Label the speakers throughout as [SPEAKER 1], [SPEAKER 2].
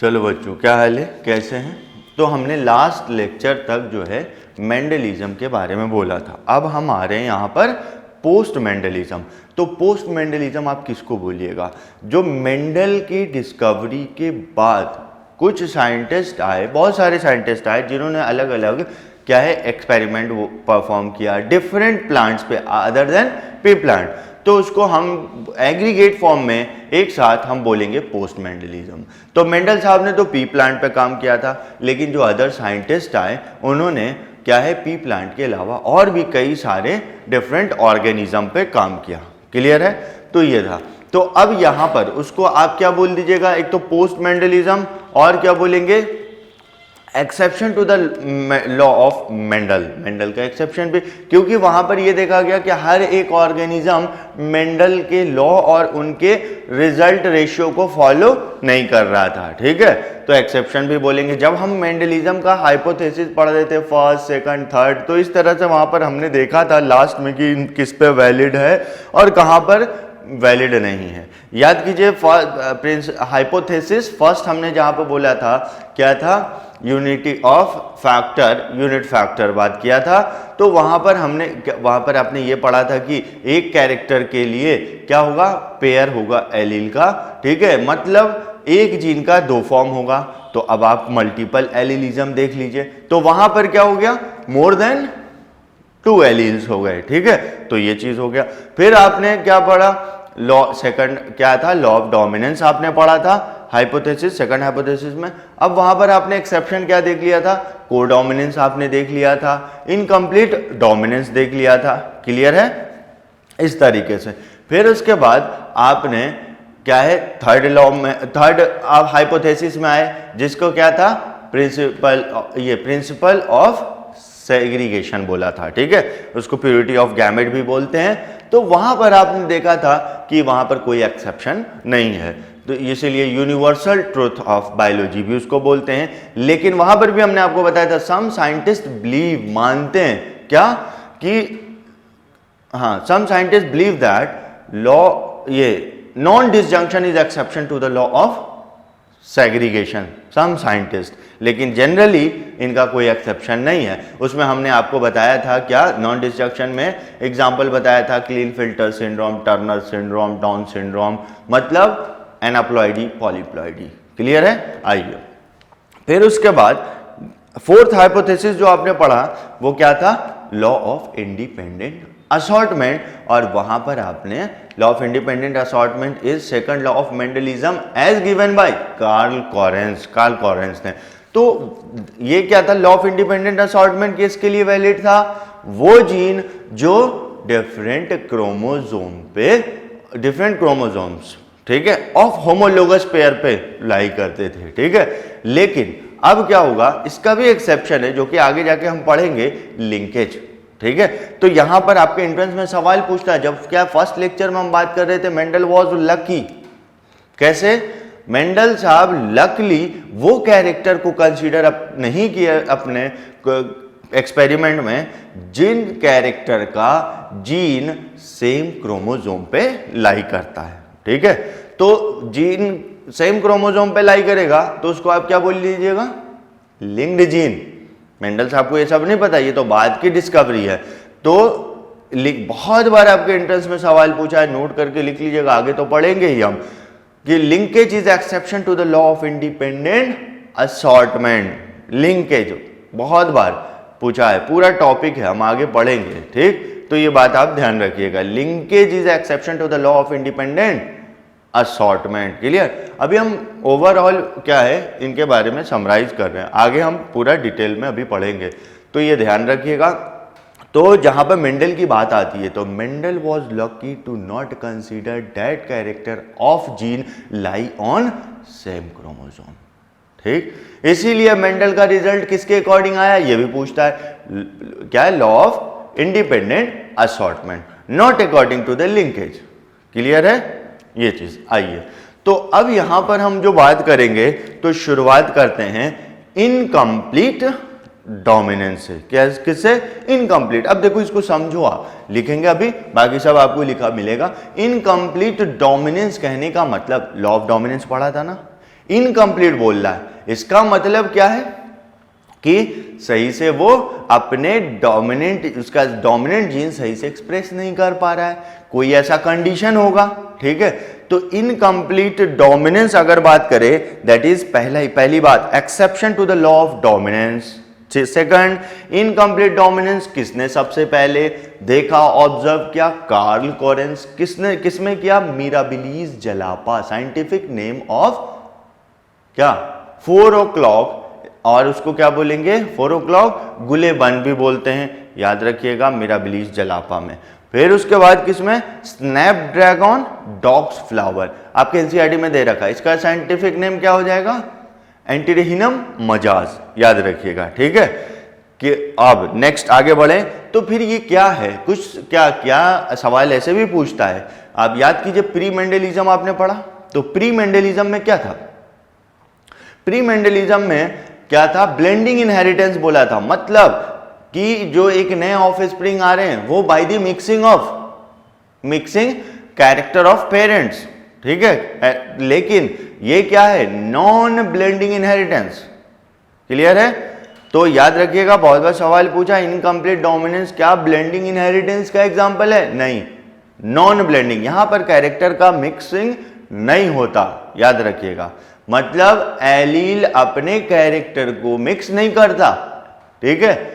[SPEAKER 1] चलो बच्चों, क्या हाल है, कैसे हैं। तो हमने लास्ट लेक्चर तक जो है मेंडलिज्म के बारे में बोला था। अब हम आ रहे हैं यहाँ पर पोस्ट मेंडलिज्म। तो पोस्ट मेंडलिज्म आप किसको बोलिएगा? जो मेंडल की डिस्कवरी के बाद कुछ साइंटिस्ट आए, बहुत सारे साइंटिस्ट आए जिन्होंने अलग अलग क्या है एक्सपेरिमेंट परफॉर्म किया डिफरेंट प्लांट्स पे अदर देन पी प्लांट। तो उसको हम एग्रीगेट फॉर्म में एक साथ हम बोलेंगे पोस्ट मेंडलिज्म। तो मेंडल साहब ने तो पी प्लांट पे काम किया था, लेकिन जो अदर साइंटिस्ट आए उन्होंने क्या है पी प्लांट के अलावा और भी कई सारे डिफरेंट ऑर्गेनिज्म पे काम किया। क्लियर है? तो ये था। तो अब यहां पर उसको आप क्या बोल दीजिएगा? एक तो पोस्ट मेंडलिज्म और क्या बोलेंगे? Exception to the law of Mendel. Mendel का एक्सेप्शन भी, क्योंकि वहां पर यह देखा गया कि हर एक ऑर्गेनिज्म मेंडल के लॉ और उनके रिजल्ट रेशियो को फॉलो नहीं कर रहा था। ठीक है, तो एक्सेप्शन भी बोलेंगे। जब हम मेंडलिज्म का हाइपोथेसिस पढ़ रहे थे फर्स्ट सेकंड थर्ड, तो इस तरह से वहां पर हमने देखा था लास्ट में कि किस पे वैलिड है और कहां पर वैलिड नहीं है। याद कीजिए, हाइपोथेसिस फर्स्ट हमने जहां पर बोला था क्या था? Unity of factor, unit factor बात किया था। तो वहां पर आपने ये पढ़ा था कि एक कैरेक्टर के लिए क्या होगा? पेयर होगा एलील का। ठीक है, मतलब एक जीन का दो फॉर्म होगा। तो अब आप मल्टीपल एलीलिज्म देख लीजिए, तो वहां पर क्या हो गया? मोर देन 2 एलील्स हो गए। ठीक है, तो ये चीज हो गया। फिर आपने क्या पढ़ा? लॉ सेकंड क्या था? लॉ ऑफ डोमिनेंस आपने पढ़ा था हाइपोथेसिस, सेकंड हाइपोथेसिस में। अब वहां पर आपने एक्सेप्शन क्या देख लिया था? कोडोमिनेंस आपने देख लिया था, इनकम्प्लीट डोमिनेंस देख लिया था। क्लियर है? इस तरीके से फिर उसके बाद आपने क्या है थर्ड लॉ में, थर्ड आप हाइपोथेसिस में आए, जिसको क्या था? प्रिंसिपल ऑफ सेग्रीगेशन बोला था। ठीक है, उसको प्योरिटी ऑफ गैमेट भी बोलते हैं। तो वहां पर आपने देखा था कि वहां पर कोई एक्सेप्शन नहीं है, तो इसीलिए यूनिवर्सल ट्रूथ ऑफ बायोलॉजी भी उसको बोलते हैं। लेकिन वहां पर भी हमने आपको बताया था सम साइंटिस्ट बिलीव, मानते हैं क्या कि हाँ, some scientist believe that law ये non disjunction is exception to the law of segregation, some scientist. लेकिन जनरली इनका कोई एक्सेप्शन नहीं है। उसमें हमने आपको बताया था क्या? नॉन डिसजंक्शन में एग्जांपल बताया था clean filter syndrome, Turner syndrome, down syndrome, मतलब एनाप्लॉइडी, पॉलीप्लॉइडी। क्लियर है? आइए फिर उसके बाद फोर्थ हाइपोथेसिस जो आपने पढ़ा वो क्या था? Law of independent assortment. और वहां पर आपने law of independent assortment is second law of Mendelism as given by Carl Correns ने। तो ये क्या था? लॉ ऑफ इंडिपेंडेंट असॉर्टमेंट किसके लिए वैलिड था? वो जीन जो डिफरेंट क्रोमोसोम्स ठीक है ऑफ होमोलोगस पेयर पे लाई करते थे। ठीक है, लेकिन अब क्या होगा? इसका भी एक्सेप्शन है, जो कि आगे जाके हम पढ़ेंगे, लिंकेज। ठीक है, तो यहां पर आपके एंट्रेंस में सवाल पूछता है, जब क्या फर्स्ट लेक्चर में हम बात कर रहे थे मेंडल वाज लकी। कैसे? मेंडल साहब लकली वो कैरेक्टर को कंसीडर नहीं किया अपने एक्सपेरिमेंट में जिन कैरेक्टर का जीन सेम क्रोमोसोम पे लाई करता है। ठीक है, तो जीन सेम क्रोमोसोम पे लाई करेगा तो उसको आप क्या बोल लीजिएगा? Linked gene. मेंडल साहब को ये सब नहीं पता, ये तो बाद की डिस्कवरी है। तो बहुत बार आपके एंट्रेंस में सवाल पूछा है, नोट करके लिख लीजिएगा, आगे तो पढ़ेंगे ही हम कि linkage is exception to the law of independent assortment. Linkage बहुत बार पूछा है, पूरा टॉपिक है, हम आगे पढ़ेंगे। ठीक, तो ये बात आप ध्यान रखिएगा, linkage is exception to the law of independent assortment. Clear? अभी हम ओवरऑल क्या है इनके बारे में समराइज कर रहे हैं, आगे हम पूरा डिटेल में अभी पढ़ेंगे, तो ये ध्यान रखिएगा। तो जहां पर मेंडल की बात आती है, तो Mendel was lucky to not consider that character of gene lie on same chromosome. ठीक, इसीलिए मेंडल का रिजल्ट किसके अकॉर्डिंग आया ये भी पूछता है, क्या है? Law of independent assortment, not according to the linkage. Clear है ये चीज? आइए, तो अब यहां पर हम जो बात करेंगे, तो शुरुआत करते हैं इनकम्प्लीट डोमिनेंस से। क्या? किससे? इनकम्प्लीट। अब देखो इसको समझो, आप लिखेंगे अभी, बाकी सब आपको लिखा मिलेगा। इनकम्प्लीट डोमिनेंस कहने का मतलब, लॉ ऑफ डोमिनेंस पढ़ा था ना, इनकम्प्लीट बोल रहा है, इसका मतलब क्या है कि सही से वो अपने डोमिनेंट, उसका डोमिनेंट जीन सही से एक्सप्रेस नहीं कर पा रहा है, कोई ऐसा कंडीशन होगा। ठीक है, तो इनकम्प्लीट डोमिनेंस अगर बात करें, दैट इज पहली बात exception to the law of dominance. Second, incomplete dominance किसने सबसे पहले देखा, ऑब्जर्व किया? Carl Correns. किसमें किया? Mirabilis jalapa, scientific name of क्या? 4 o'clock, और उसको क्या बोलेंगे? 4 o'clock गुलेबन भी बोलते हैं, याद रखिएगा, मिराबिलीज जलापा में। फिर उसके बाद किसमें? स्नैपड्रैगन डॉग्स फ्लावर, आपके एनसीईआरटी में दे रखा है, इसका साइंटिफिक नेम क्या हो जाएगा? एंटीरिहिनम मजाज, याद रखिएगा। ठीक है, कि अब नेक्स्ट आगे बढ़े तो फिर ये क्या है, कुछ क्या सवाल ऐसे भी पूछता है। आप याद कीजिए, प्री मेंडलिज्म आपने पढ़ा, तो प्री मेंडलिज्म में क्या था? प्री मेंडलिज्म में क्या था? ब्लेंडिंग इनहेरिटेंस बोला था, मतलब कि जो एक नए ऑफस्प्रिंग आ रहे हैं वो by the mixing character of parents. ठीक है, लेकिन ये क्या है? Non blending inheritance. क्लियर है? तो याद रखिएगा, बहुत बार सवाल पूछा, इनकम्प्लीट डोमिनेंस क्या ब्लेंडिंग इनहेरिटेंस का एग्जांपल है? नहीं, नॉन ब्लेंडिंग, यहां पर कैरेक्टर का मिक्सिंग नहीं होता, याद रखिएगा, मतलब एलील अपने कैरेक्टर को मिक्स नहीं करता। ठीक है,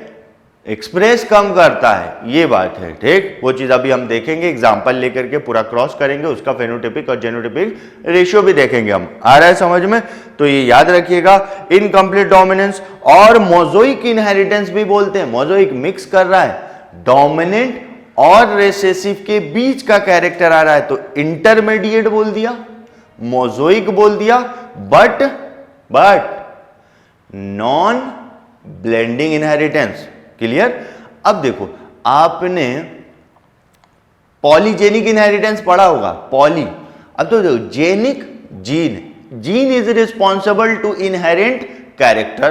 [SPEAKER 1] एक्सप्रेस कम करता है, ये बात है। ठीक, वो चीज अभी हम देखेंगे, एग्जांपल लेकर के पूरा क्रॉस करेंगे, उसका फेनोटाइपिक और जेनोटाइपिक रेशियो भी देखेंगे हम। आ रहा है समझ में? तो ये याद रखिएगा, इनकम्प्लीट डोमिनेंस और मोज़ोइक इनहेरिटेंस भी बोलते हैं। मोज़ोइक मिक्स कर रहा है, डोमिनेंट और रिसेसिव के बीच का कैरेक्टर आ रहा है, तो इंटरमीडिएट बोल दिया, मोज़ोइक बोल दिया, but non blending inheritance. Clear? अब देखो, आपने पॉलीजेनिक इनहेरिटेंस पढ़ा होगा, पॉली। अब तो देखो, genic gene is responsible to inherent character.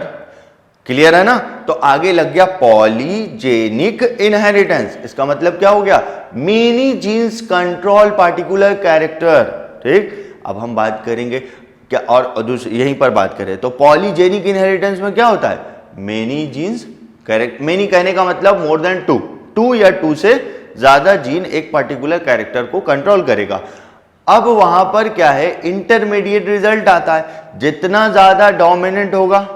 [SPEAKER 1] Clear है ना? तो आगे लग गया पॉलीजेनिक इनहेरिटेंस, इसका मतलब क्या हो गया? Many jeans control particular character. ठीक, अब हम बात करेंगे क्या, और दूसरी यहीं पर बात करें तो पॉलीजेनिक इनहेरिटेंस में क्या होता है? मेनी जीन्स करेक्ट, मेनी कहने का मतलब मोर देन टू या टू से ज्यादा जीन एक पर्टिकुलर कैरेक्टर को कंट्रोल करेगा। अब वहां पर क्या है? इंटरमीडिएट रिजल्ट आता है, जितना ज्यादा डोमिनेंट होगा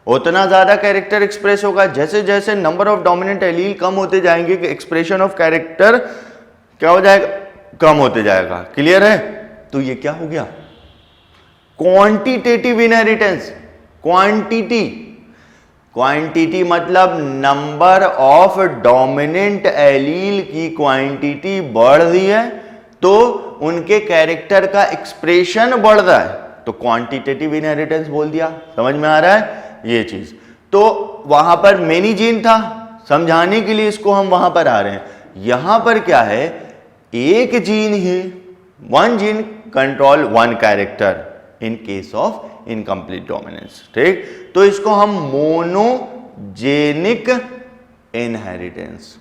[SPEAKER 1] उतना ज्यादा कैरेक्टर एक्सप्रेस होगा। जैसे जैसे नंबर ऑफ डोमिनेंट एलील कम होते जाएंगे, एक्सप्रेशन ऑफ कैरेक्टर क्या हो जाएगा? कम होते जाएगा। क्लियर है? तो ये क्या हो गया? Quantitative inheritance. क्वांटिटी मतलब नंबर ऑफ डोमिनेंट एलील की क्वांटिटी बढ़ रही है तो उनके कैरेक्टर का एक्सप्रेशन बढ़ रहा है, तो क्वांटिटेटिव इनहेरिटेंस बोल दिया। समझ में आ रहा है ये चीज? तो वहां पर मेनी जीन था, समझाने के लिए इसको हम वहां पर आ रहे हैं। यहां पर क्या है? एक gene he, one gene control one character in case of incomplete dominance. ठीक, तो इसको हम मोनोजेनिक इनहेरिटेंस,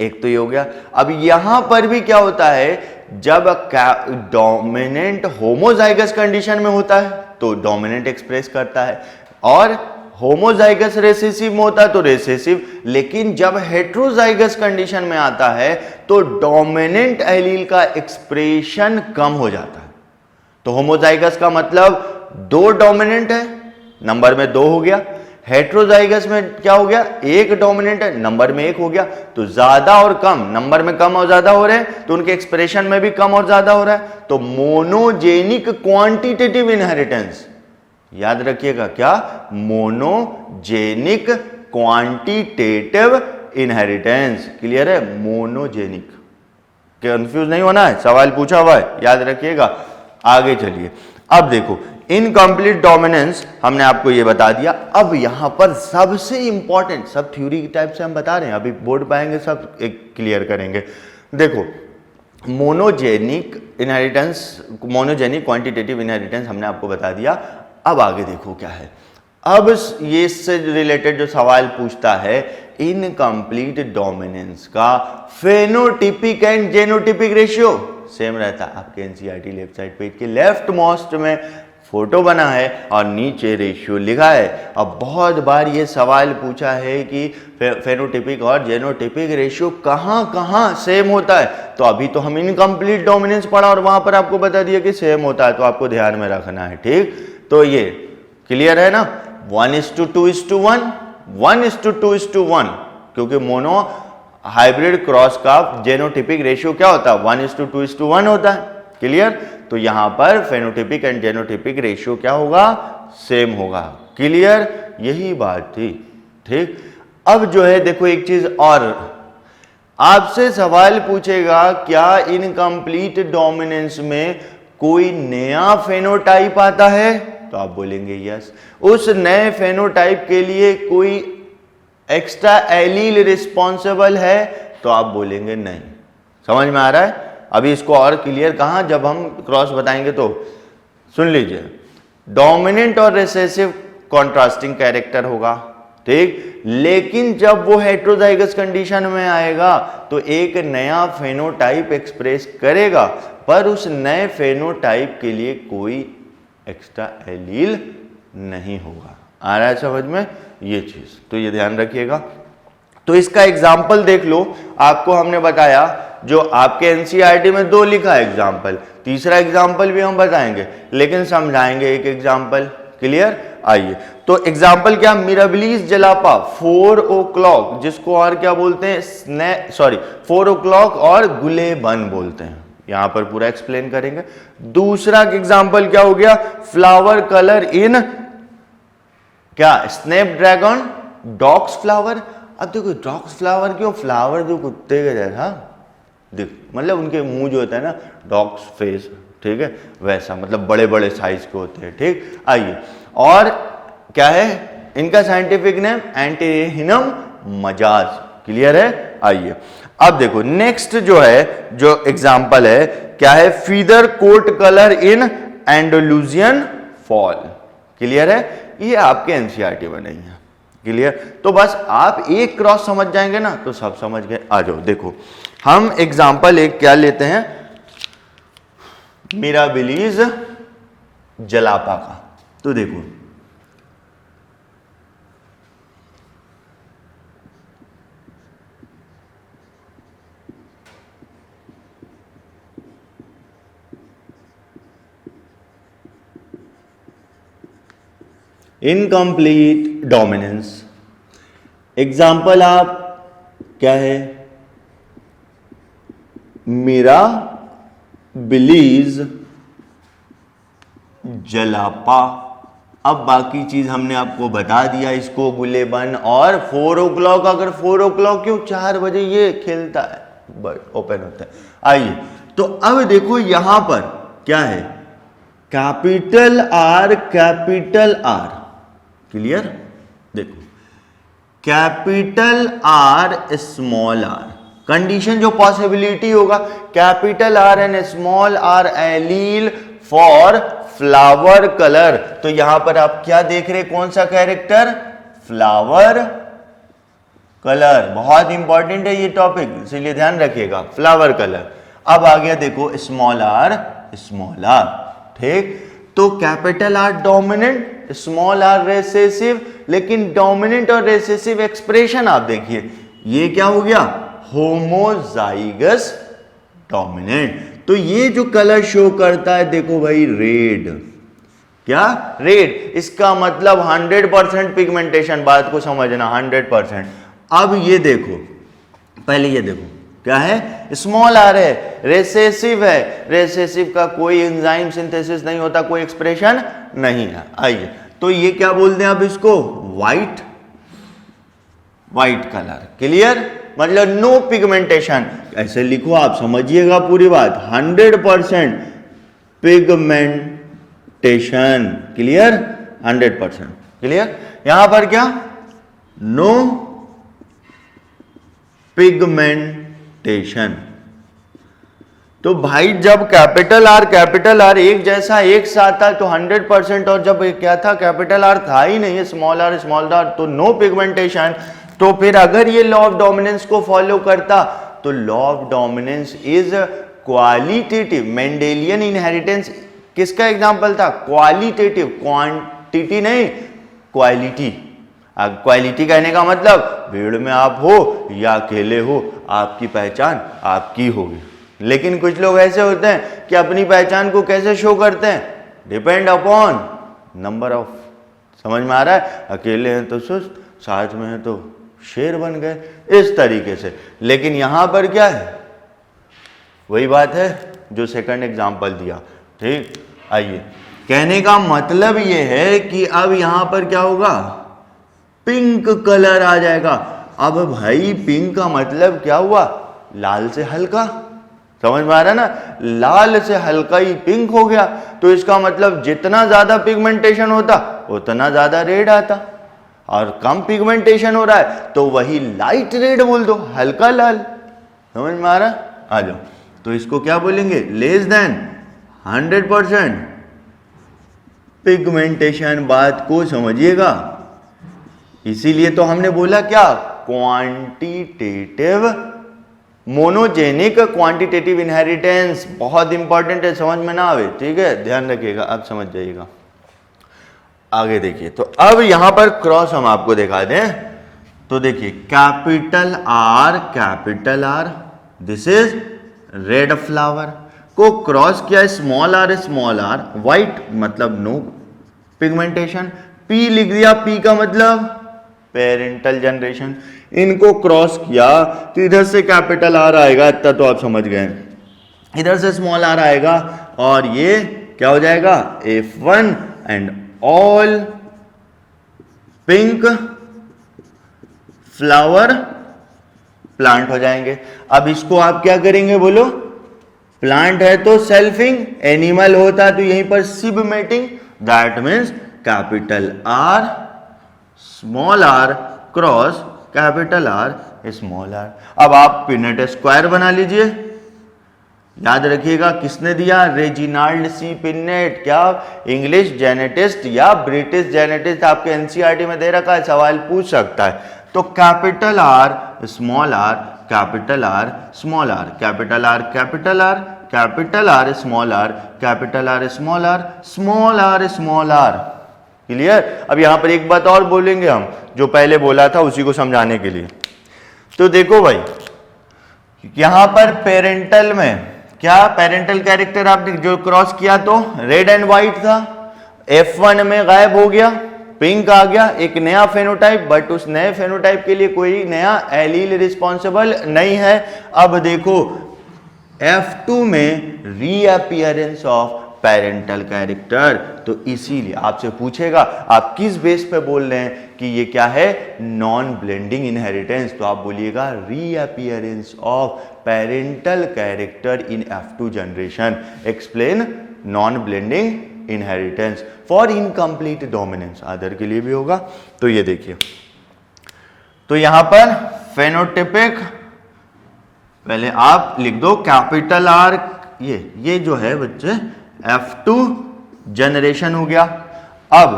[SPEAKER 1] एक तो ये हो गया। अब यहां पर भी क्या होता है? जब डोमिनेंट होमोजाइगस कंडीशन में होता है तो डोमिनेंट एक्सप्रेस करता है, और होमोजाइगस रेसेसिव में होता है तो रेसेसिव। लेकिन जब हेट्रोजाइगस कंडीशन में आता है तो डोमिनेंट एलील का एक्सप्रेशन कम हो जाता है। तो होमोजाइगस का मतलब 2 डोमिनेंट है, नंबर में 2 हो गया। हेट्रोजाइगस में क्या हो गया? 1 डोमिनेंट है, नंबर में 1 हो गया। तो ज्यादा और कम, नंबर में कम और ज्यादा हो रहे हैं तो उनके एक्सप्रेशन में भी कम और ज्यादा हो रहा है। तो मोनोजेनिक क्वांटिटेटिव इनहेरिटेंस, याद रखिएगा क्या? Monogenic quantitative inheritance. क्लियर है? मोनोजेनिक, कंफ्यूज नहीं होना है, सवाल पूछा हुआ है, याद रखिएगा। आगे चलिए, अब देखो इनकम्प्लीट डोमिनेंस हमने आपको ये बता दिया। अब यहां पर सबसे इंपॉर्टेंट, सब थ्योरी टाइप से हम बता रहे हैं, अभी बोर्ड पाएंगे सब एक क्लियर करेंगे। देखो, monogenic inheritance, monogenic quantitative inheritance हमने आपको बता दिया। अब आगे देखो क्या है। अब ये इससे रिलेटेड जो सवाल पूछता है, इनकम्प्लीट डोमिनेंस का फेनोटिपिक एंड जेनोटिपिक रेशियो सेम रहता है। आपके एनसीईआरटी लेफ्ट साइड पेज के लेफ्ट मोस्ट में फोटो बना है और नीचे रेशियो लिखा है। अब बहुत बार ये सवाल पूछा है कि फेनोटिपिक और जेनोटिपिक रेशियो कहाँ कहाँ सेम होता है। तो अभी तो हम इनकम्प्लीट डोमिनेंस पढ़ा और वहां पर आपको बता दिया कि सेम होता है, तो आपको ध्यान में रखना है। ठीक, तो ये क्लियर है ना, 1:2:1, 1:2:1, क्योंकि मोनो हाइब्रिड क्रॉस का जेनोटिपिक रेशियो क्या होता है, 1:2:1 होता है। क्लियर, तो यहां पर फेनोटिपिक एंड जेनोटिपिक रेशियो क्या होगा, सेम होगा। क्लियर, यही बात थी। ठीक, अब जो है देखो एक चीज और आपसे सवाल पूछेगा, क्या इनकम्प्लीट डोमिनेंस में कोई नया फेनोटाइप आता है, तो आप बोलेंगे यस। उस नए फेनोटाइप के लिए कोई एक्स्ट्रा एलील रिस्पॉन्सिबल है, तो आप बोलेंगे नहीं। समझ में आ रहा है? अभी इसको और क्लियर कहां, जब हम क्रॉस बताएंगे तो सुन लीजिए। डोमिनेंट और रिसेसिव कॉन्ट्रास्टिंग कैरेक्टर होगा, ठीक, लेकिन जब वो हेटेरोजाइगस कंडीशन में आएगा तो एक नया फेनोटाइप एक्सप्रेस करेगा, पर उस नए फेनोटाइप के लिए कोई एक्स्ट्रा एलील नहीं होगा। आ रहा है समझ में ये चीज, तो ये ध्यान रखिएगा। तो इसका एग्जाम्पल देख लो, आपको हमने बताया जो आपके एनसीईआरटी में 2 लिखा है एग्जाम्पल, तीसरा एग्जाम्पल भी हम बताएंगे लेकिन समझाएंगे एक एग्जाम्पल। क्लियर, आइए तो एग्जाम्पल क्या, मिराबिलिस जलापा 4 o'clock, जिसको और क्या बोलते हैं, 4 o'clock और गुलेबन बोलते हैं, यहां पर पूरा एक्सप्लेन करेंगे। दूसरा एग्जाम्पल क्या हो गया, फ्लावर कलर इन क्या, स्नैपड्रैगन डॉग्स फ्लावर। अब देखो डॉग्स फ्लावर क्यों, फ्लावर जो कुत्ते के जैसा दिख, मतलब उनके मुंह जो होता है ना डॉग्स फेस, ठीक है, वैसा, मतलब बड़े बड़े साइज के होते हैं। ठीक, आइए और क्या है इनका साइंटिफिक नेम, एंटीरिहिनम मजाज। क्लियर है, आइए अब देखो नेक्स्ट जो है, जो एग्जांपल है क्या है, feather coat colour in Andalusian fowl. Clear है, ये आपके एनसीईआरटी में नहीं है। क्लियर, तो बस आप एक क्रॉस समझ जाएंगे ना तो सब समझ गए। आ जाओ देखो हम एग्जांपल एक क्या लेते हैं, मिराबिलिस जलापा का। तो देखो इनकम्प्लीट डोमिनेंस, एग्जाम्पल आप क्या है, मिराबिलिस जलापा। अब बाकी चीज हमने आपको बता दिया, इसको गुलेबन और 4 o'clock, अगर 4 o'clock क्यों, 4 बजे ये खेलता है, बट ओपन होता है। आइए तो अब देखो यहां पर क्या है, capital R capital R. Clear, देखो capital R small R, condition जो पॉसिबिलिटी होगा, capital R and small R allele for flower colour. तो यहां पर आप क्या देख रहे, कौन सा कैरेक्टर, फ्लावर कलर। बहुत इंपॉर्टेंट है ये टॉपिक, इसलिए ध्यान रखिएगा, फ्लावर कलर। अब आ गया देखो स्मॉल आर, ठीक, तो capital R dominant, small R recessive, लेकिन डोमिनेंट और रेसेसिव एक्सप्रेशन आप देखिए, ये क्या हो गया, होमोजाइगस डोमिनेंट। तो ये जो कलर शो करता है देखो भाई, रेड, क्या, रेड, इसका मतलब 100% पिगमेंटेशन, बात को समझना 100%। अब ये देखो, पहले ये देखो क्या है, स्मॉल आर है, रेसेसिव है, रेसेसिव का कोई एंजाइम सिंथेसिस नहीं होता, कोई एक्सप्रेशन नहीं है। आइए तो ये क्या बोलते हैं अब इसको, वाइट कलर। क्लियर, मतलब नो पिगमेंटेशन, ऐसे लिखो आप समझिएगा पूरी बात, 100% पिगमेंटेशन। क्लियर, 100%। क्लियर, यहां पर क्या, नो पिगमेंटेशन। तो भाई जब कैपिटल आर एक जैसा एक साथ था तो 100%, और जब क्या था, कैपिटल आर था ही नहीं, स्मॉल आर, तो नो पिगमेंटेशन। तो फिर अगर ये लॉ ऑफ डोमिनेंस को फॉलो करता तो law of dominance is qualitative, Mendelian inheritance किसका एग्जाम्पल था? क्वालिटेटिव, क्वांटिटी नहीं, क्वालिटी। क्वालिटी कहने का मतलब भीड़ में आप हो या अकेले हो, आपकी पहचान आपकी होगी। लेकिन कुछ लोग ऐसे होते हैं कि अपनी पहचान को कैसे शो करते हैं? Depend upon number of. समझ में आ रहा है? अकेले हैं तो सुस्त, साथ में हैं तो शेर बन गए, इस तरीके से। लेकिन यहां पर क्या है? वही बात है जो सेकंड एग्जाम्पल दिया। ठीक, आइए, कहने का मतलब ये है कि अब यहां पर क्या होगा? पिंक कलर आ जाएगा। अब भाई पिंक का मतलब क्या हुआ? लाल से हल्का। समझ में आ रहा है ना? लाल से हल्का ही पिंक हो गया, तो इसका मतलब जितना ज्यादा पिगमेंटेशन होता उतना ज्यादा रेड आता, और कम पिगमेंटेशन हो रहा है तो वही लाइट रेड बोल दो, हल्का लाल। समझ में आ रहा? आ जाओ, तो इसको क्या बोलेंगे? Less than 100% pigmentation. बात को समझिएगा, इसीलिए तो हमने बोला क्या? Quantitative monogenic quantitative inheritance. बहुत इंपॉर्टेंट है, समझ में ना आवे, ठीक है, ध्यान रखिएगा, अब समझ जाइएगा। आगे देखिए, तो अब यहां पर क्रॉस हम आपको दिखा दें, तो देखिए capital R, this is red flower को क्रॉस किया स्मॉल आर, व्हाइट मतलब नो पिगमेंटेशन। पी लिख दिया, पी का मतलब पेरेंटल जनरेशन। इनको क्रॉस किया तो इधर से कैपिटल आर आएगा, इतना तो आप समझ गए, इधर से स्मॉल आर आएगा, और ये क्या हो जाएगा? F1 and all pink flower plant हो जाएंगे। अब इसको आप क्या करेंगे बोलो? प्लांट है तो सेल्फिंग, एनिमल होता तो यहीं पर sib mating, that means capital R small R cross capital R small R. अब आप पिनेट स्क्वायर बना लीजिए। याद रखिएगा किसने दिया? Reginald C Punnett. क्या इंग्लिश जेनेटिस्ट या ब्रिटिश जेनेटिस्ट? आपके एनसीईआरटी में दे रखा है, सवाल पूछ सकता है। तो capital R small R, capital R small R, capital R capital R, capital R small R, capital R small R, small R small R. Clear? अब यहां पर एक बात और बोलेंगे हम, जो पहले बोला था उसी को समझाने के लिए। तो देखो भाई, यहां पर पेरेंटल में क्या पेरेंटल कैरेक्टर आपने जो क्रॉस किया तो रेड एंड व्हाइट था, F1 में गायब हो गया, पिंक आ गया, एक नया फेनोटाइप, बट उस नए फेनोटाइप के लिए कोई नया एलील रिस्पॉन्सिबल नहीं है। अब देखो F2 में रीअपियरेंस ऑफ पेरेंटल कैरेक्टर, तो इसीलिए आपसे पूछेगा आप किस बेस पे बोल रहे हैं कि ये क्या है? Non blending inheritance. तो आप बोलिएगा reappearance of parental character in F2 generation explain non blending inheritance for incomplete dominance. Other के लिए भी होगा। तो ये देखिए, तो यहां पर फेनोटिपिक, पहले आप लिख दो कैपिटल आर, ये जो है बच्चे F2 जनरेशन हो गया। अब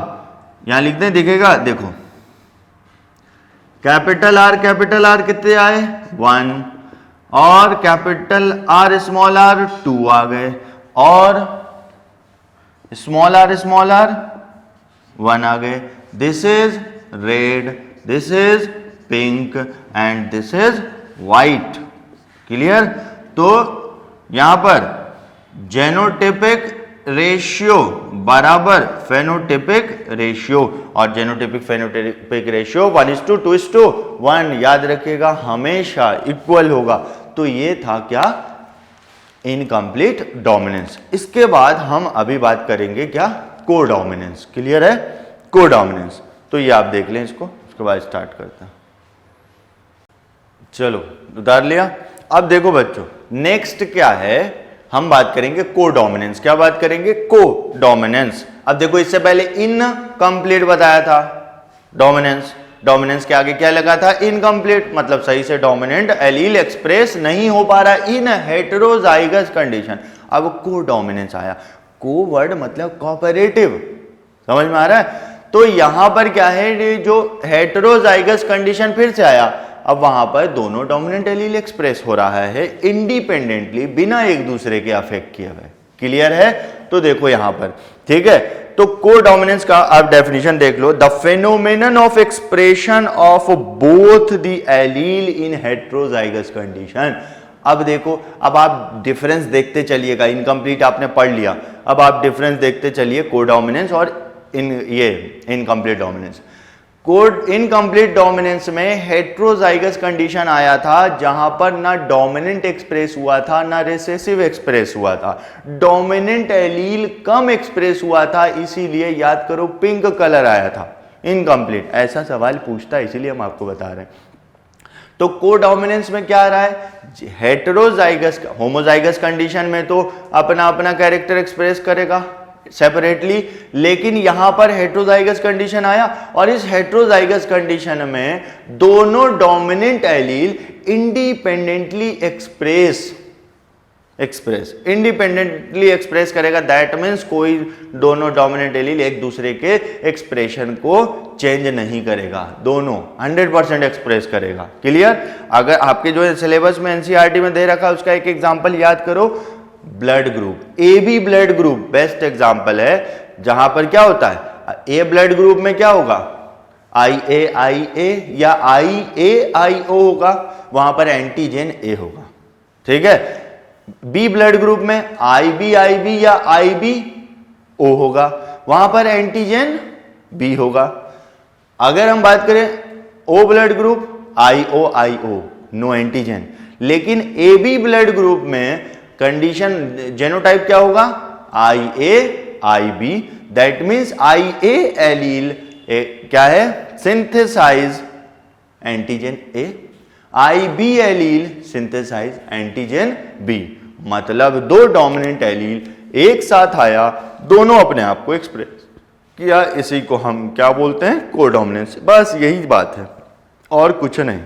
[SPEAKER 1] यहां लिखते हैं, दिखेगा, देखो कैपिटल आर कितने आए? 1, और कैपिटल आर स्मॉल आर 2 आ गए, और स्मॉल आर 1 आ गए। This is red, this is pink and this is white. Clear? तो यहां पर जेनोटिपिक रेशियो बराबर फेनोटिपिक रेशियो, और जेनोटिपिक फेनोटिपिक रेशियो 1:2:1 याद रखिएगा, हमेशा इक्वल होगा। तो ये था क्या? Incomplete dominance. इसके बाद हम अभी बात करेंगे क्या? कोडोमिनेंस। क्लियर है? कोडोमिनेंस। तो ये आप देख लें इसको, उसके बाद स्टार्ट करते हैं। चलो उतार लिया। अब देखो बच्चों, नेक्स्ट क्या है? हम बात करेंगे कोडोमिनेंस। क्या बात करेंगे? कोडोमिनेंस। अब देखो, इससे पहले इनकम्प्लीट बताया था डोमिनेंस। डोमिनेंस के आगे क्या लगा था? इनकम्प्लीट, मतलब सही से डोमिनेंट एलील एक्सप्रेस नहीं हो पा रहा इन हेटेरोजाइगस कंडीशन। अब कोडोमिनेंस आया। को वर्ड मतलब कोऑपरेटिव। समझ में आ रहा है? तो यहां पर क्या है? जो हेटेरोजाइगस कंडीशन फिर से आया। अब वहां पर दोनों डोमिनेंट एलील एक्सप्रेस हो रहा है इंडिपेंडेंटली, बिना एक दूसरे के अफेक्ट किए हुए। क्लियर है? तो देखो यहां पर, ठीक है। तो कोडोमिनेंस का आप डेफिनेशन देख लो, the phenomenon of expression of both the allele in heterozygous condition. अब देखो, अब आप डिफरेंस देखते चलिएगा, इनकम्प्लीट आपने पढ़ लिया, अब आप डिफरेंस देखते चलिए कोडोमिनेंस और incomplete dominance. Code incomplete dominance में हेट्रोजाइगस कंडीशन आया था जहां पर ना डोमिनेंट एक्सप्रेस हुआ था ना रिसेसिव एक्सप्रेस हुआ था, डोमिनेंट एलील कम एक्सप्रेस हुआ था, इसीलिए याद करो पिंक कलर आया था इनकम्प्लीट। ऐसा सवाल पूछता है, इसीलिए हम आपको बता रहे हैं। तो कोडोमिनेंस में क्या आ रहा है, हेटेरोजाइगस होमोजाइगस कंडीशन में तो अपना अपना कैरेक्टर एक्सप्रेस करेगा सेपरेटली, लेकिन यहां पर हेटेरोजाइगस कंडीशन आया और इस हेटेरोजाइगस कंडीशन में दोनों dominant allele independently independently express करेगा। दैट मीन्स कोई दोनों डोमिनेंट एलील एक दूसरे के एक्सप्रेशन को चेंज नहीं करेगा, दोनों 100% एक्सप्रेस करेगा। क्लियर? अगर आपके जो सिलेबस में एनसीईआरटी में दे रखा है उसका एक एग्जांपल याद करो, blood group, A B blood group best example है, जहां पर क्या होता है, ए ब्लड ग्रुप में क्या होगा, IA या IA होगा, वहां पर एंटीजन ए होगा, ठीक है। बी ब्लड ग्रुप में IB या IBO होगा, वहां पर एंटीजन बी होगा। अगर हम बात करें O blood group IO no antigen, लेकिन AB ब्लड ग्रुप में कंडीशन जेनोटाइप क्या होगा, IA that means IA allele क्या है, synthesise antigen A, IB allele synthesise antigen B। मतलब दो डोमिनेंट एलील एक साथ आया, दोनों अपने आप को एक्सप्रेस किया, इसी को हम क्या बोलते हैं, कोडोमिनेंस। बस यही बात है और कुछ नहीं,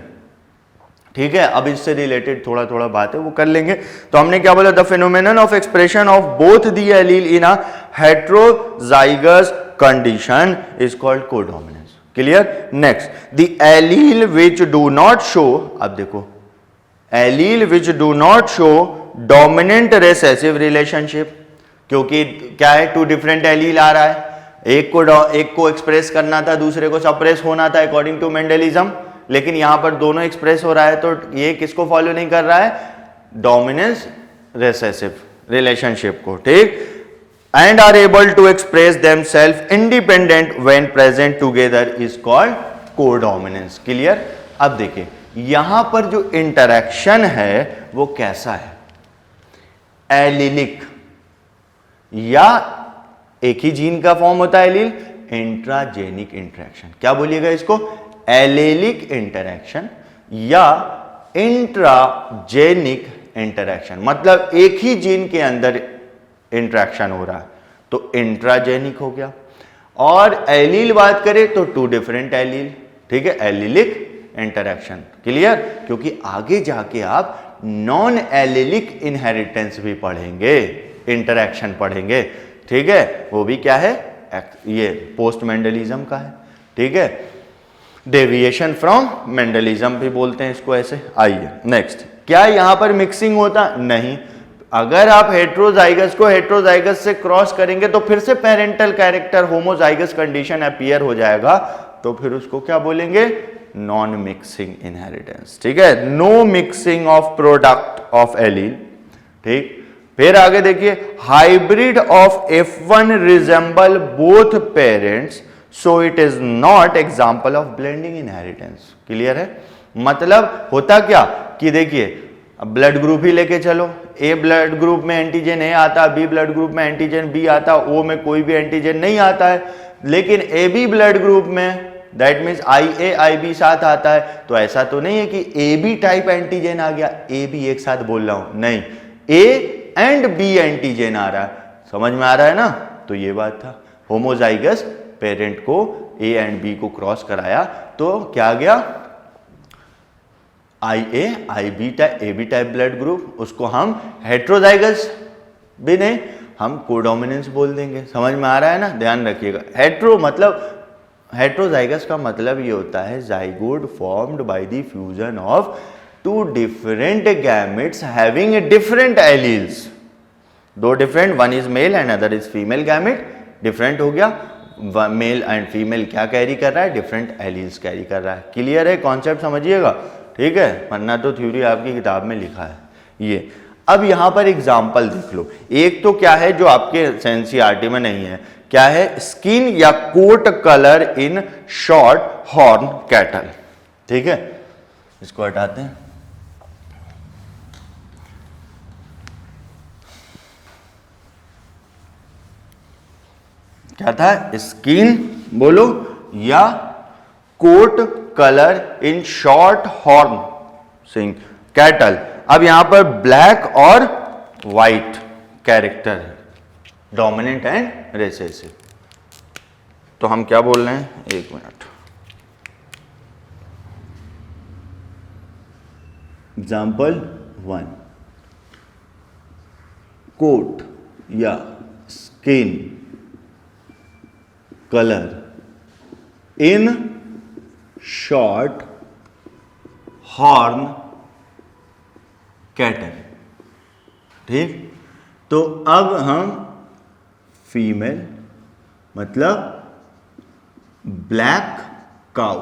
[SPEAKER 1] ठीक है। अब इससे रिलेटेड थोड़ा थोड़ा बात है वो कर लेंगे। तो हमने क्या बोला, the phenomenon of expression of both the allele in a heterozygous condition is called codominance. Clear? Next, the allele which do not show, अब देखो allele which do not show dominant recessive relationship, क्योंकि क्या है, to different allele आ रहा है, एक को express करना था, दूसरे को सप्रेस होना था अकॉर्डिंग टू मेंडलिज्म, लेकिन यहां पर दोनों एक्सप्रेस हो रहा है, तो ये किसको फॉलो नहीं कर रहा है, डोमिनेंस रिसेसिव रिलेशनशिप को, ठीक। And are able to express themselves independent when present together is called codominance. Clear? अब देखिए यहां पर जो इंटरेक्शन है वो कैसा है, एलिलिक, या एक ही जीन का फॉर्म होता है एलील, इंट्राजेनिक इंटरेक्शन, क्या बोलिएगा इसको, एलेलिक इंटरेक्शन या इंट्राजेनिक इंटरेक्शन, मतलब एक ही जीन के अंदर इंटरेक्शन हो रहा है तो इंट्राजेनिक हो गया। और एलील बात करें तो टू डिफरेंट एलील, ठीक है, एलिलिक इंटरेक्शन। क्लियर? क्योंकि आगे जाके आप नॉन एलिलिक इनहेरिटेंस भी पढ़ेंगे, इंटरेक्शन पढ़ेंगे, ठीक है, वो भी क्या है, ये पोस्ट मेंडलिज्म का है, ठीक है, डेविएशन फ्रॉम मेंडलिज्म भी बोलते हैं इसको ऐसे। आइए नेक्स्ट, क्या यहां पर मिक्सिंग होता, नहीं। अगर आप हेट्रोजाइगस को हेट्रोजाइगस से क्रॉस करेंगे तो फिर से parental character homozygous condition appear हो जाएगा, तो फिर उसको क्या बोलेंगे, नॉन मिक्सिंग इनहेरिटेंस, ठीक है, no mixing of product of allele, ठीक। फिर आगे देखिए, hybrid of F1 resemble both parents so it is not example of blending inheritance. Clear है? मतलब होता क्या कि देखिए, अब ब्लड ग्रुप ही लेके चलो, ए ब्लड ग्रुप में एंटीजन ए आता, बी ब्लड ग्रुप में एंटीजन बी आता, ओ में कोई भी एंटीजन नहीं आता है, लेकिन ए बी ब्लड ग्रुप में दैट मीन्स IA IB साथ आता है, तो ऐसा तो नहीं है कि ए बी टाइप एंटीजन आ गया, ए बी एक साथ बोल रहा हूं, नहीं, ए एंड बी एंटीजन आ रहा है, समझ में आ रहा है ना। तो ये बात था, होमोजाइगस पेरेंट को ए एंड बी को क्रॉस कराया तो क्या गया, IA IB type AB type blood group, उसको हम हेट्रोजाइगस भी नहीं, हम कोडोमिनेंस बोल देंगे। समझ में आ रहा है ना, ध्यान रखिएगा। हेट्रोजाइगस का मतलब ये होता है zygote formed by the fusion of two different gametes having different alleles, दो different, one is male and other is female gamete, different हो गया। मेल एंड फीमेल क्या कैरी कर रहा है, डिफरेंट एलील्स कैरी कर रहा है। क्लियर है, कॉन्सेप्ट समझिएगा, ठीक है, वरना तो थ्योरी आपकी किताब में लिखा है ये। अब यहां पर एग्जाम्पल देख लो, एक तो क्या है जो आपके एनसीईआरटी में नहीं है, क्या है, स्किन या coat colour in short horn cattle, ठीक है, इसको हटाते हैं। क्या था, स्किन बोलो या coat colour in short horn सिंग कैटल। अब यहां पर ब्लैक और व्हाइट कैरेक्टर है, डोमिनेंट एंड रिसेसिव। तो हम क्या बोल रहे हैं, एक मिनट, एग्जाम्पल 1, कोट या skin colour in short horn cattle, ठीक। तो अब हम फीमेल मतलब ब्लैक काउ,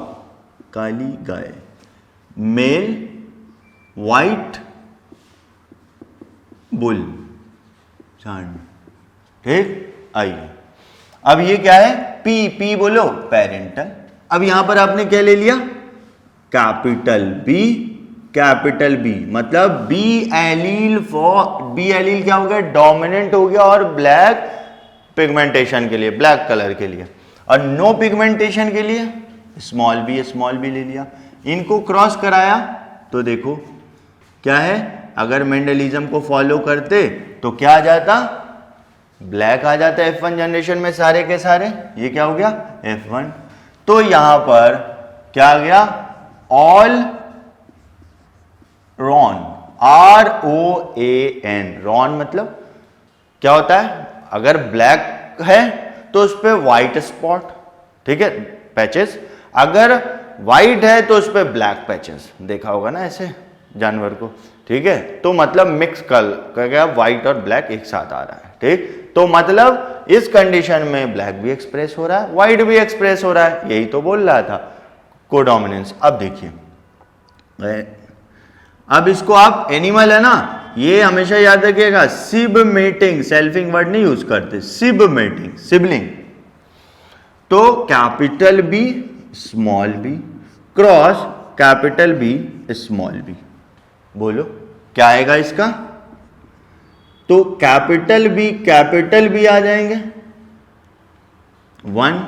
[SPEAKER 1] काली गाय, मेल वाइट बुल, सांड, ठीक। आइए, अब ये क्या है, पी, पी बोलो पेरेंटल। अब यहां पर आपने क्या ले लिया, कैपिटल बी, मतलब B allele for, B allele क्या हो गया, डोमिनेंट हो गया, और ब्लैक पिगमेंटेशन के लिए, ब्लैक कलर के लिए, और नो पिगमेंटेशन के लिए स्मॉल बी ले लिया। इनको क्रॉस कराया तो देखो क्या है, अगर मेंडलिज्म को फॉलो करते तो क्या आ जाता, ब्लैक आ जाता है F1 जनरेशन में सारे के सारे, ये क्या हो गया F1। तो यहां पर क्या आ गया, ऑल रॉन, ROAN, रॉन मतलब क्या होता है, अगर ब्लैक है तो उस पर व्हाइट स्पॉट, ठीक है, पैचेस, अगर व्हाइट है तो उस पर ब्लैक पैचेस, देखा होगा ना ऐसे जानवर को, ठीक है। तो मतलब मिक्स कलर क्या, व्हाइट और ब्लैक एक साथ आ रहा है, ठीक। तो मतलब इस कंडीशन में ब्लैक भी एक्सप्रेस हो रहा है, व्हाइट भी एक्सप्रेस हो रहा है, यही तो बोल रहा था कोडोमिनेंस। अब देखिए, अब इसको आप एनिमल है ना, ये हमेशा याद रखिएगा, सिबमेटिंग, सेल्फिंग वर्ड नहीं यूज करते, सिबमेटिंग, सिबलिंग। तो capital B small B cross capital B small B, बोलो क्या आएगा इसका, तो कैपिटल बी आ जाएंगे 1,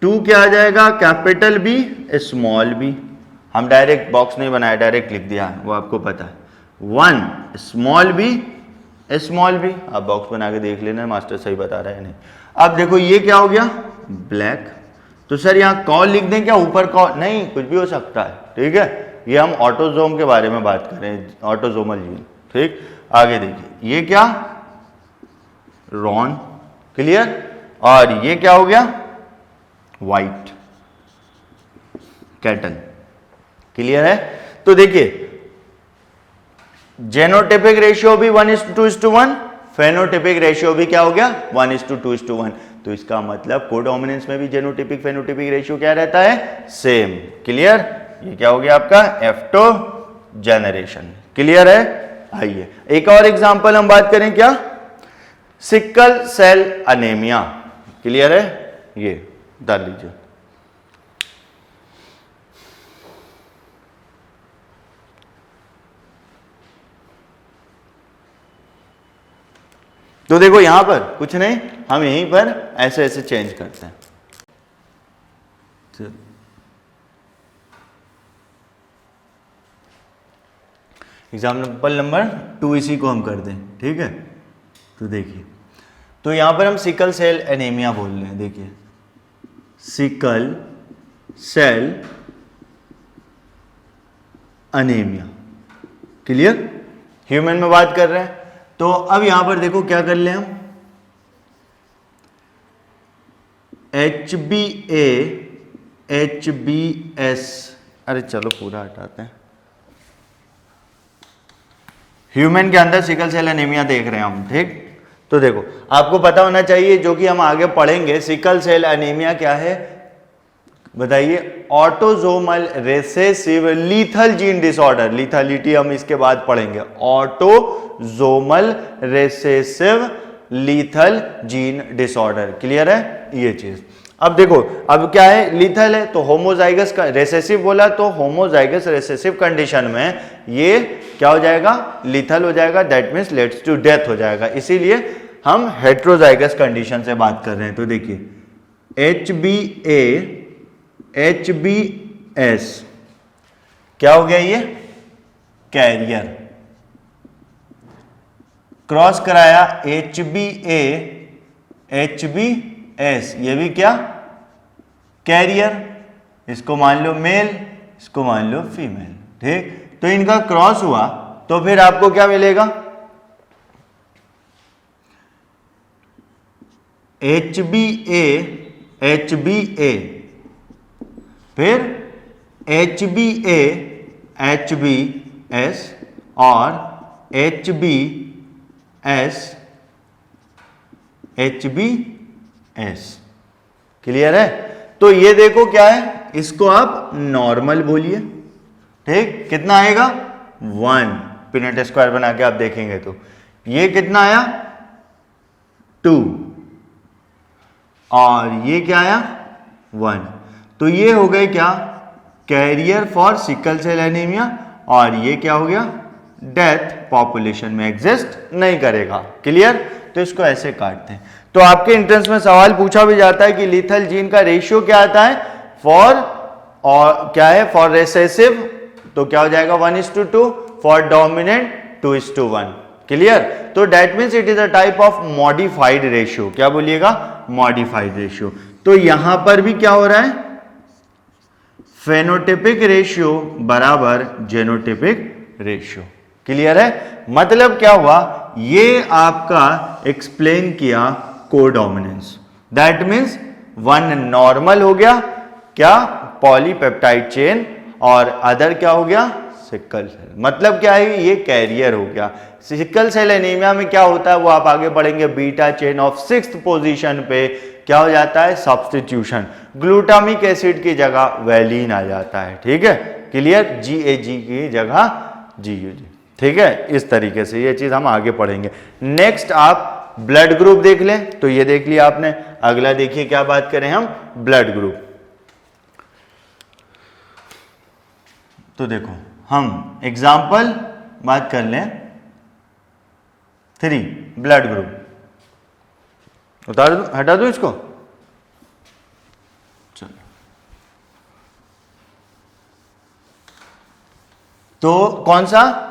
[SPEAKER 1] 2 क्या आ जाएगा, कैपिटल बी स्मॉल बी, हम डायरेक्ट बॉक्स नहीं बनाया, डायरेक्ट लिख दिया, वो आपको पता है, 1 स्मॉल बी, आप बॉक्स बना के देख लेना, मास्टर सही बता रहा है नहीं। अब देखो ये क्या हो गया, ब्लैक। तो सर यहाँ कॉल लिख दें क्या, ऊपर कॉल नहीं, कुछ भी हो सकता है, ठीक है। ये हम ऑटोजोम के बारे में बात कर रहे हैं, ऑटोजोमल जीन, ठीक। आगे देखिए, ये क्या, रॉन, क्लियर, और ये क्या हो गया, व्हाइट कैटल, क्लियर है। तो देखिए जेनोटिपिक रेशियो भी 1:2:1, फेनोटिपिक रेशियो भी क्या हो गया 1:2:1। तो इसका मतलब कोडोमिनेंस में भी जेनोटिपिक फेनोटिपिक रेशियो क्या रहता है, सेम, क्लियर। ये क्या हो गया आपका F2 जनरेशन, क्लियर है। आइए एक और एग्जांपल हम बात करें, क्या, सिकल सेल अनेमिया, क्लियर है, ये डाल लीजिए। तो देखो यहां पर कुछ नहीं, हम यहीं पर ऐसे ऐसे चेंज करते हैं। एग्जाम्पल नंबर 2 इसी को हम कर दें, ठीक है। तो देखिए, तो यहां पर हम सिकल सेल एनीमिया बोल रहे हैं, देखिए sickle cell anaemia, clear, human में बात कर रहे हैं। तो अब यहां पर देखो क्या कर ले हम, HbA HbS, अरे चलो पूरा हटाते हैं, ह्यूमन के अंदर सिकल सेल एनीमिया देख रहे हैं हम, ठीक। तो देखो आपको पता होना चाहिए, जो कि हम आगे पढ़ेंगे, सिकल सेल एनीमिया क्या है बताइए। Autosomal recessive lethal gene disorder, lethality हम इसके बाद पढ़ेंगे। Autosomal recessive lethal gene disorder, clear है ये चीज। अब देखो अब क्या है, लीथल है तो होमोजाइगस का, रेसेसिव बोला तो होमोजाइगस रेसेसिव कंडीशन में ये क्या हो जाएगा, लीथल हो जाएगा, that means leads to death हो जाएगा। इसीलिए हम हेट्रोजाइगस कंडीशन से बात कर रहे हैं। तो देखिए HbA-HbS क्या हो गया, ये कैरियर, क्रॉस कराया HbA-HbS, ये भी क्या कैरियर, इसको मान लो मेल, इसको मान लो फीमेल, ठीक। तो इनका क्रॉस हुआ तो फिर आपको क्या मिलेगा, HbA-HbA, फिर HbA-HbS और HbS, क्लियर है। तो ये देखो क्या है, इसको आप नॉर्मल बोलिए, ठीक। कितना आएगा 1, पिनेट स्क्वायर बना के आप देखेंगे तो ये कितना आया 2 और ये क्या आया 1। तो ये हो गए क्या, carrier for sickle cell anaemia, और ये क्या हो गया, डेथ पॉपुलेशन में एग्जिस्ट नहीं करेगा, क्लियर। तो इसको ऐसे काटते हैं। तो आपके एंट्रेंस में सवाल पूछा भी जाता है कि लीथल जीन का रेशियो क्या आता है फॉर, और क्या है फॉर रेसेसिव, तो क्या हो जाएगा 1:2, फॉर डोमिनेंट 2:1, क्लियर। तो that means it is a type of modified ratio, क्या बोलिएगा, मॉडिफाइड रेशियो। तो यहां पर भी क्या हो रहा है, फेनोटिपिक रेशियो बराबर जेनोटिपिक रेशियो, क्लियर है। मतलब क्या हुआ, ये आपका एक्सप्लेन किया कोडोमिनेंस, दैट मीन्स 1 नॉर्मल हो गया, क्या पॉलीपेप्टाइड चेन, और अदर क्या हो गया सिकल सेल। मतलब क्या है, ये कैरियर हो गया। सिकल सेल एनीमिया में क्या होता है वो आप आगे पढ़ेंगे, beta chain of 6th position पे क्या हो जाता है, सब्स्टिट्यूशन, ग्लूटामिक एसिड की जगह वैलीन आ जाता है, ठीक है, क्लियर। GAG की जगह GUG, ठीक है। इस तरीके से ये चीज हम आगे पढ़ेंगे। नेक्स्ट आप ब्लड ग्रुप देख लें, तो ये देख लिया आपने। अगला देखिए क्या बात करें हम, ब्लड ग्रुप। तो देखो हम एग्जाम्पल बात कर लें 3 ब्लड ग्रुप, उतार दूं, हटा दूं इसको, चलो। तो कौन सा,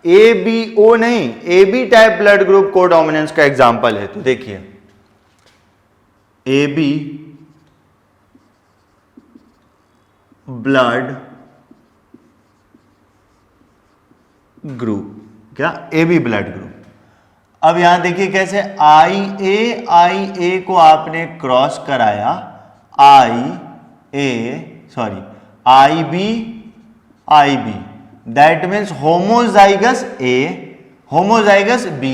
[SPEAKER 1] ABO नहीं, AB type blood group codominance का एग्जाम्पल है। तो देखिए AB ब्लड ग्रुप, क्या AB ब्लड ग्रुप। अब यहां देखिए कैसे, IA को आपने क्रॉस कराया, IB, that means homozygous A, homozygous B,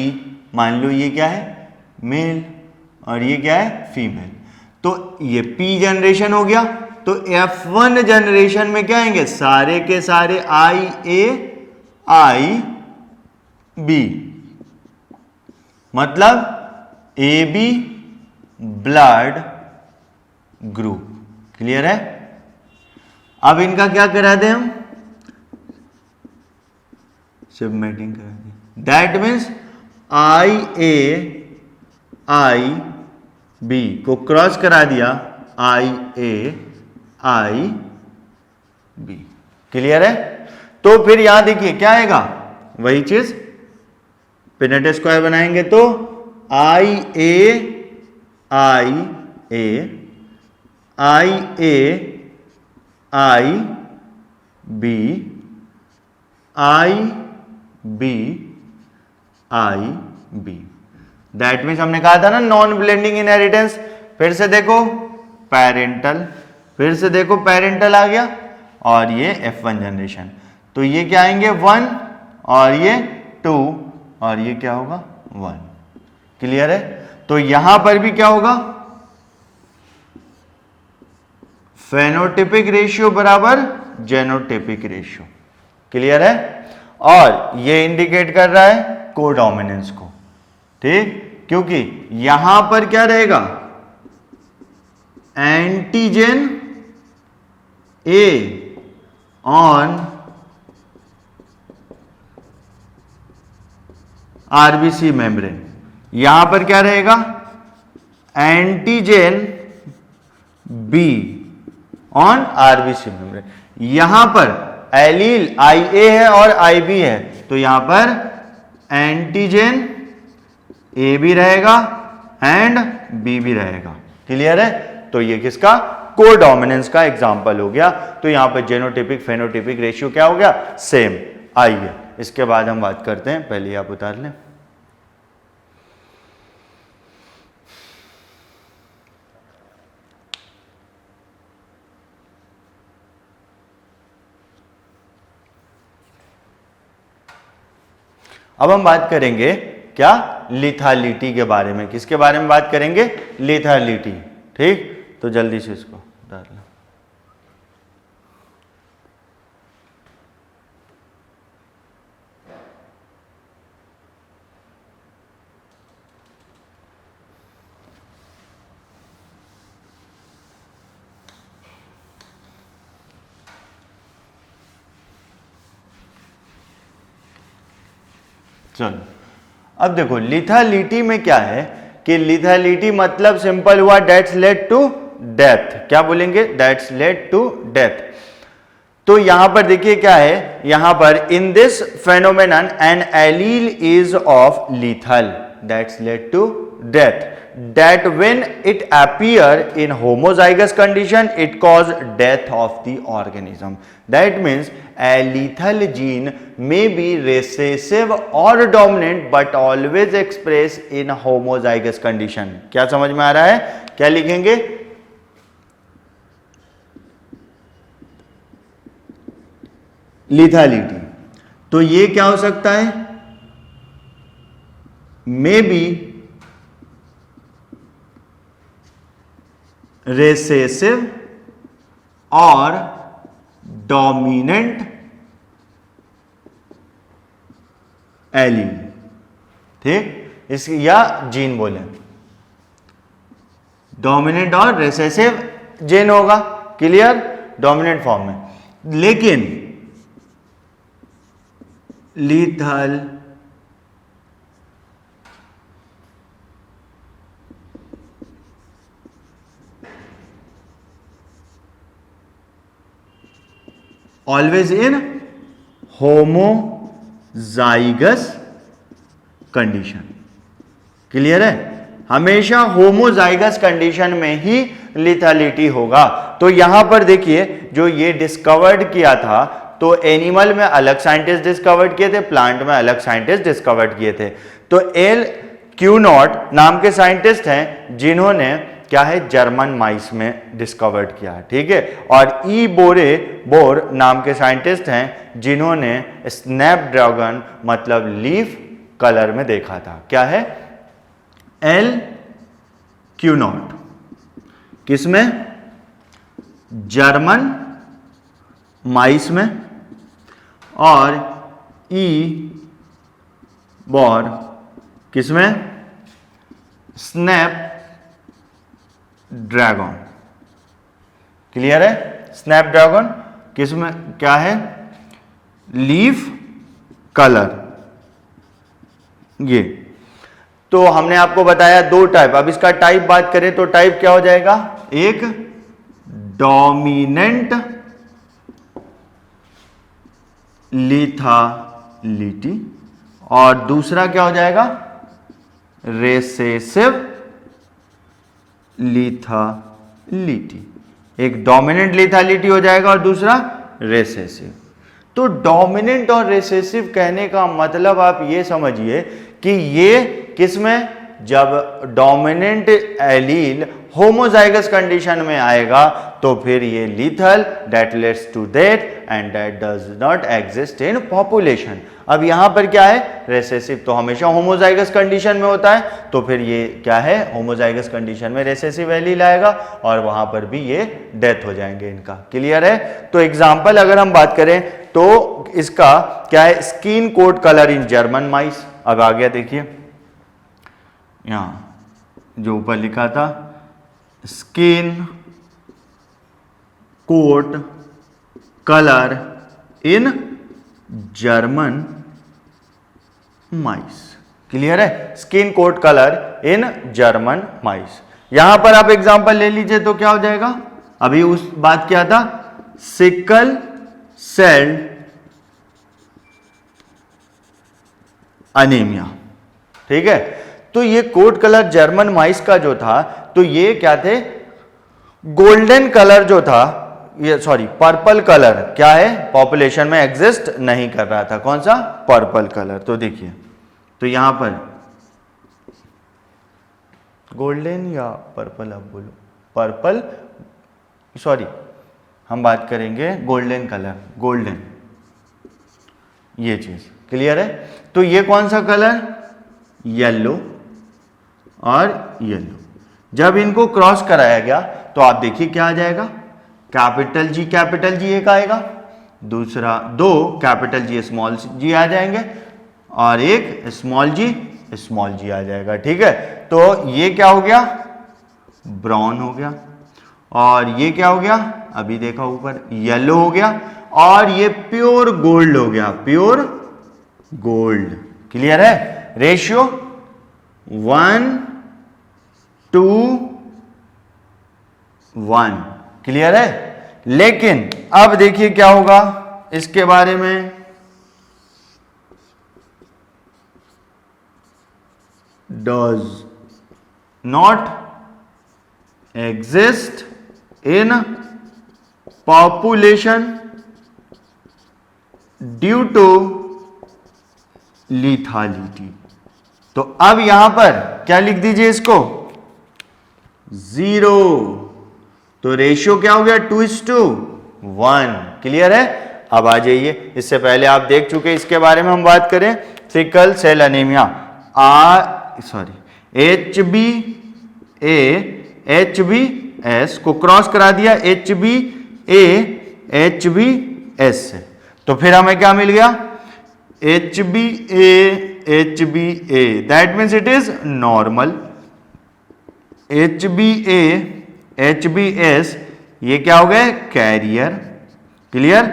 [SPEAKER 1] मान लो ये क्या है मेल और ये क्या है फीमेल। तो ये P जनरेशन हो गया। तो F1 जनरेशन में क्या आएंगे, सारे के सारे IB, मतलब AB ब्लड ग्रुप, क्लियर है। अब इनका क्या करा दें हम, सबमेटिंग करा दें, दैट मीन्स IAIB को क्रॉस करा दिया, IAIB, क्लियर है। तो फिर यहां देखिए क्या आएगा, वही चीज, पिनेट स्क्वायर बनाएंगे तो IAIB, IB, दैट मीन्स हमने कहा था ना नॉन ब्लेंडिंग इनहेरिटेंस। फिर से देखो पेरेंटल, फिर से देखो पेरेंटल आ गया, और ये F1 जनरेशन। तो ये क्या आएंगे 1 और ये 2 और ये क्या होगा 1। क्लियर है? तो यहां पर भी क्या होगा, फेनोटिपिक रेशियो बराबर जेनोटिपिक रेशियो। क्लियर है? और ये इंडिकेट कर रहा है कोडोमिनेंस को। ठीक, क्योंकि यहां पर क्या रहेगा, antigen A on RBC membrane, यहां पर क्या रहेगा, antigen be on RBC membrane. यहां पर एलील IA है और IB है, तो यहां पर एंटीजन ए भी रहेगा एंड बी भी रहेगा। क्लियर है? तो ये किसका, कोडोमिनेंस का एग्जांपल हो गया। तो यहां पर जेनोटिपिक फेनोटिपिक रेशियो क्या हो गया, सेम। आइए इसके बाद हम बात करते हैं, पहले आप उतार लें। अब हम बात करेंगे क्या, लिथालिटी के बारे में। किसके बारे में बात करेंगे, लिथालिटी। ठीक, तो जल्दी से इसको डाल लो। चलो अब देखो लिथालिटी में क्या है कि लिथालिटी मतलब सिंपल हुआ डेट्स लेड टू डेथ। क्या बोलेंगे, डेट्स लेड टू डेथ। तो यहां पर देखिए क्या है, यहां पर in this phenomenon an allele is of lethal that's led to death, that when it appear in homozygous condition it cause death of the organism. That means a lethal gene may be recessive or dominant but always express in homozygous condition. क्या समझ में आ रहा है? क्या लिखेंगे, लिथालिटी। तो ये क्या हो सकता है, मे बी रेसेसिव और डोमिनेंट एलील। ठीक, इस या जीन बोले, डोमिनेंट और रेसेसिव जीन होगा। क्लियर, डोमिनेंट फॉर्म में। लेकिन lethal always in homozygous condition. Clear है, हमेशा होमोजाइगस कंडीशन में ही लिथालिटी होगा। तो यहां पर देखिए जो ये डिस्कवर्ड किया था, तो एनिमल में अलग साइंटिस्ट डिस्कवर्ड किए थे, प्लांट में अलग साइंटिस्ट डिस्कवर्ड किए थे। तो एल क्यूनॉट नाम के साइंटिस्ट हैं जिन्होंने क्या है, जर्मन माइस में डिस्कवर्ड किया। ठीक है, और ई बोर नाम के साइंटिस्ट हैं जिन्होंने स्नैपड्रैगन मतलब लीफ कलर में देखा था। क्या है, एल क्यूनॉट किसमें, जर्मन माइस में, और ई बोर किसमें, स्नैप ड्रैगन। क्लियर है, स्नैपड्रैगन किसमें क्या है, लीफ कलर। ये तो हमने आपको बताया दो टाइप। अब इसका टाइप बात करें तो टाइप क्या हो जाएगा, एक डोमिनेंट लिथालिटी और दूसरा क्या हो जाएगा, रेसेसिव लिथालिटी। एक डोमिनेंट लिथालिटी हो जाएगा और दूसरा रेसेसिव। तो डोमिनेंट और रेसेसिव कहने का मतलब आप ये समझिए कि ये किसमें, जब डोमिनेंट एलील होमोजाइगस कंडीशन में आएगा तो फिर ये lethal, that leads to death and that does not exist in population. अब यहां पर क्या है, रेसेसिव, तो हमेशा होमोजाइगस कंडीशन में होता है, तो फिर ये क्या है, होमोजाइगस कंडीशन में रेसेसिव एलील आएगा और वहां पर भी ये डेथ हो जाएंगे इनका। क्लियर है? तो एग्जाम्पल अगर हम बात करें तो इसका क्या है, skin coat colour in German mice. अब आ गया, देखिए यहां जो ऊपर लिखा था, skin coat colour in German mice. Clear है? Skin coat colour in German mice. यहां पर आप एग्जांपल ले लीजिए तो क्या हो जाएगा, अभी उस बात क्या था, सिकल सेल अनीमिया। ठीक है? तो ये कोट कलर जर्मन माइस का जो था, तो ये क्या थे, गोल्डन कलर जो था, ये सॉरी पर्पल कलर क्या है, पॉपुलेशन में एग्जिस्ट नहीं कर रहा था। कौन सा? Purple colour. तो देखिए, तो यहां पर गोल्डन या पर्पल, आप बोलो पर्पल, सॉरी हम बात करेंगे गोल्डन कलर, गोल्डन ये चीज। क्लियर है? तो ये कौन सा कलर, येलो और येलो। जब इनको क्रॉस कराया गया तो आप देखिए क्या आ जाएगा, कैपिटल जी एक आएगा, दूसरा दो कैपिटल जी स्मॉल जी आ जाएंगे और एक स्मॉल जी आ जाएगा। ठीक है? तो ये क्या हो गया, ब्राउन हो गया, और ये क्या हो गया, अभी देखा ऊपर, येलो हो गया, और ये प्योर गोल्ड हो गया, प्योर गोल्ड। क्लियर है? रेशियो 1:1। क्लियर है? लेकिन अब देखिए क्या होगा इसके बारे में, does not exist in population due to lethality. तो अब यहां पर क्या लिख दीजिए इसको, 0। तो रेशियो क्या हो गया, 2:1। क्लियर है? अब आ जाइए, इससे पहले आप देख चुके, इसके बारे में हम बात करें, सिकल सेल अनीमिया, HbA-HbS को क्रॉस करा दिया HbA-HbS से, तो फिर हमें क्या मिल गया, HbA that means it is normal, HbA-HbS ये क्या हो गए, कैरियर। क्लियर?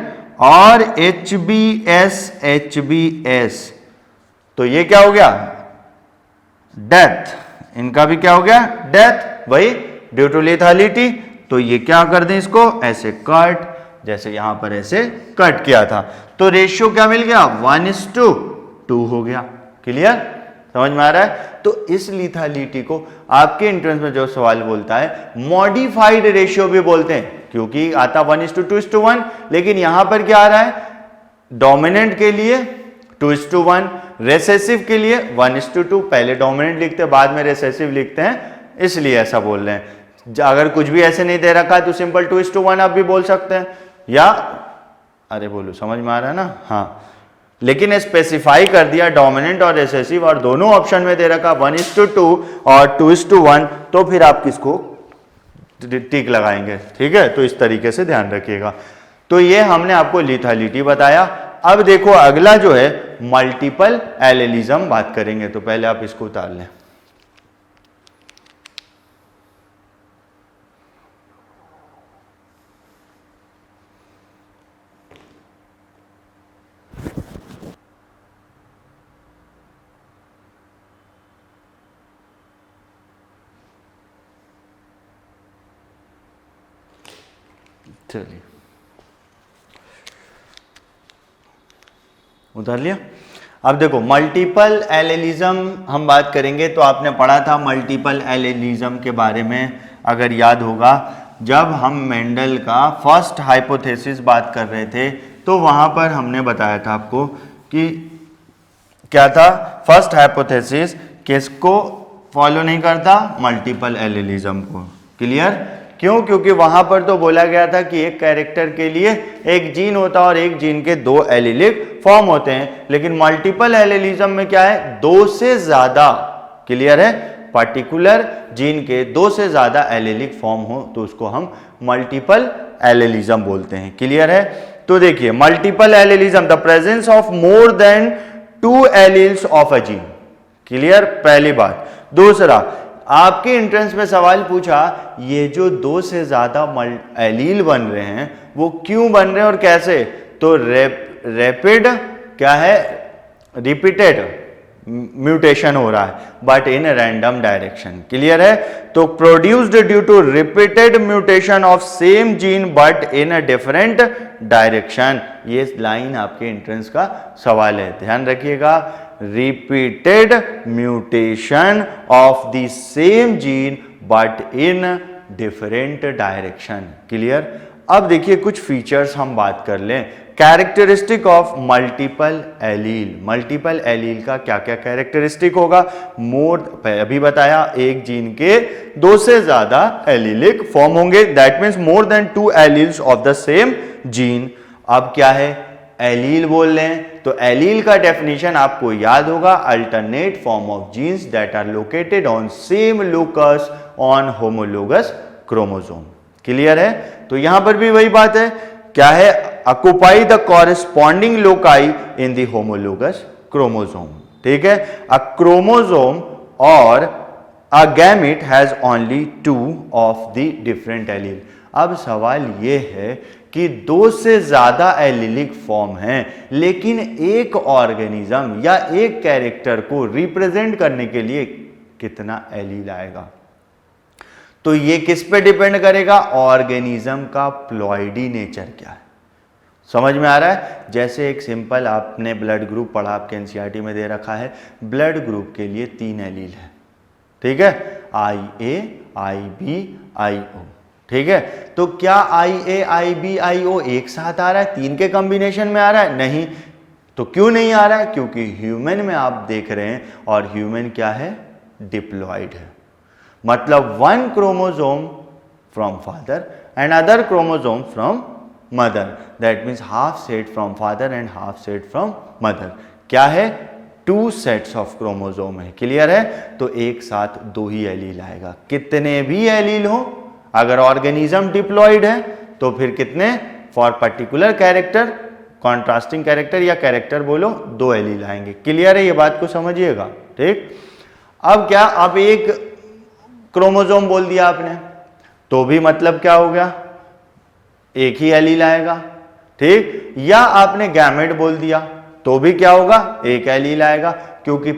[SPEAKER 1] और HbS तो ये क्या हो गया, डेथ। इनका भी क्या हो गया, डेथ, वही ड्यू टू लेथालिटी। तो ये क्या कर दें, इसको ऐसे कट, जैसे यहां पर ऐसे कट किया था, तो रेशियो क्या मिल गया, 1:2 हो गया। क्लियर? समझ में आ रहा है? तो इस लिथालिटी को आपके एंट्रेंस में जो सवाल बोलता है, मॉडिफाइड रेशियो भी बोलते हैं, क्योंकि आता 1:2:1, लेकिन यहां पर क्या आ रहा है, डोमिनेंट के लिए 2:1, रेसेसिव के लिए 1:2। पहले डोमिनेंट लिखते हैं, बाद में रेसेसिव लिखते हैं, इसलिए ऐसा बोल रहे हैं। अगर कुछ भी ऐसे नहीं दे रखा है तो सिंपल 2:1 आप भी बोल सकते हैं, या अरे बोलो, समझ में आ रहा है ना? हाँ, लेकिन स्पेसिफाई कर दिया डोमिनेंट और रेसेसिव, और दोनों ऑप्शन में दे रखा 1:2 और 2:1, तो फिर आप किसको टिक लगाएंगे। ठीक है? तो इस तरीके से ध्यान रखिएगा। तो ये हमने आपको लिथालिटी बताया। अब देखो अगला जो है मल्टीपल एलेलिज्म बात करेंगे, तो पहले आप इसको उतार लें। चलिए, उतार लिया। अब देखो मल्टीपल एलेलिज्म हम बात करेंगे, तो आपने पढ़ा था मल्टीपल एलेलिज्म के बारे में, अगर याद होगा, जब हम मेंडल का फर्स्ट हाइपोथेसिस बात कर रहे थे, तो वहां पर हमने बताया था आपको कि क्या था, फर्स्ट हाइपोथेसिस किसको फॉलो नहीं करता, मल्टीपल एलेलिज्म को। क्लियर? क्यों? क्योंकि वहां पर तो बोला गया था कि एक कैरेक्टर के लिए एक जीन होता है और एक जीन के दो एलीलिक फॉर्म होते हैं, लेकिन मल्टीपल एलीलिज्म में क्या है, दो से ज्यादा, क्लियर है, पर्टिकुलर जीन के दो से ज्यादा एलीलिक फॉर्म हो तो उसको हम मल्टीपल एलीलिज्म बोलते हैं, क्लियर है। तो देखिए multiple एलीलिज्म, the presence of more than 2 alleles of a gene, clear, पहली बात। दूसरा, आपके एंट्रेंस में सवाल पूछा ये जो दो से ज्यादा एलील बन रहे हैं वो क्यों बन रहे हैं और कैसे, तो रैपिड क्या है, रिपीटेड म्यूटेशन हो रहा है, but in random direction, clear है। तो produced due to repeated mutation of same gene but in a different direction, ये लाइन आपके एंट्रेंस का सवाल है, ध्यान रखिएगा। Repeated mutation of the same gene but in different direction, clear. अब देखिए कुछ फीचर्स हम बात कर लें, characteristic of multiple allele. Multiple allele का क्या क्या कैरेक्टरिस्टिक होगा, मोर, अभी बताया एक जीन के दो से ज्यादा एलीलिक फॉर्म होंगे, that means more than 2 alleles of the same gene. अब क्या है, एलील बोल रहे हैं, तो एलील का डेफिनेशन आपको याद होगा, alternate form of genes that are located on same locus on homologous chromosome, clear है। तो यहां पर भी वही बात है, क्या है, occupy the corresponding loci in the homologous chromosome, ठीक है। अ क्रोमोसोम और a gamete has only 2 of the different allele. अब सवाल यह है कि दो से ज्यादा एलीलिक फॉर्म हैं, लेकिन एक ऑर्गेनिज्म या एक कैरेक्टर को रिप्रेजेंट करने के लिए कितना एलील आएगा, तो ये किस पे डिपेंड करेगा, ऑर्गेनिज्म का प्लॉइडी नेचर क्या है, समझ में आ रहा है। जैसे एक सिंपल आपने ब्लड ग्रुप पढ़ा, आपके एनसीईआरटी में दे रखा है, ब्लड ग्रुप के लिए 3 एलील है, ठीक है, IA, IB, IO, ठीक है। तो क्या IA, IB, IO एक साथ आ रहा है, 3 के कॉम्बिनेशन में आ रहा है, नहीं। तो क्यों नहीं आ रहा है, क्योंकि ह्यूमन में आप देख रहे हैं और ह्यूमन क्या है, डिप्लॉइड है, मतलब 1 chromosome from father and other chromosome from mother, that means half set from father and half set from mother, क्या है, 2 सेट्स ऑफ क्रोमोसोम है, क्लियर है। तो एक साथ 2 ही एलील आएगा, कितने भी एलील हो, अगर ऑर्गेनिज्म डिप्लॉइड है तो फिर कितने, for particular character, contrasting character या कैरेक्टर बोलो, 2 एलील आएंगे, क्लियर है, ये बात को समझिएगा, ठीक। अब क्या, अब एक क्रोमोसोम बोल दिया आपने तो भी मतलब क्या हो गया, एक ही एलील आएगा, ठीक। या आपने गैमेट बोल दिया तो भी क्या होगा, एक एलील आएगा, क्योंकि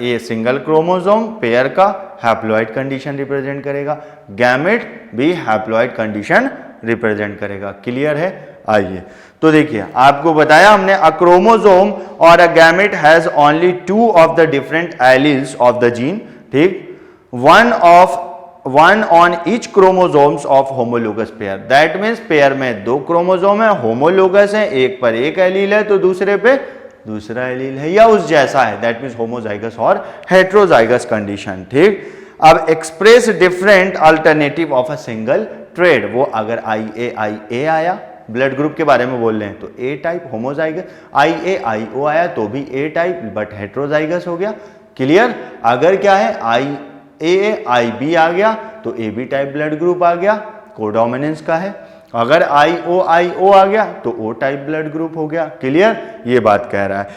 [SPEAKER 1] ये सिंगल क्रोमोसोम पेयर का हैप्लॉइड कंडीशन रिप्रेजेंट करेगा, गैमेट भी हैप्लॉइड कंडीशन रिप्रेजेंट करेगा, क्लियर है। आइए तो देखिए आपको बताया हमने, अ क्रोमोसोम और a gamete has only 2 of the different alleles of the gene, ठीक, one on each chromosomes of homologous pair, that means pair में 2 क्रोमोसोम है, होमोलोगस है, एक पर एक एलील है तो दूसरे पे दूसरा एलील है या उस जैसा है, दैट मीन्स होमोजाइगस और हेट्रोजाइगस कंडीशन, ठीक। अब express different alternative of a single trade, वो अगर IA आया, ब्लड ग्रुप के बारे में बोल रहे हैं तो A टाइप होमोजाइगस, IA आया तो भी A टाइप बट हेट्रोजाइगस हो गया, क्लियर। अगर क्या है, IB आ गया तो AB टाइप ब्लड ग्रुप आ गया, कोडोमिनेंस का है, अगर IO आ गया तो O टाइप ब्लड ग्रुप हो गया, क्लियर, ये बात कह रहा है।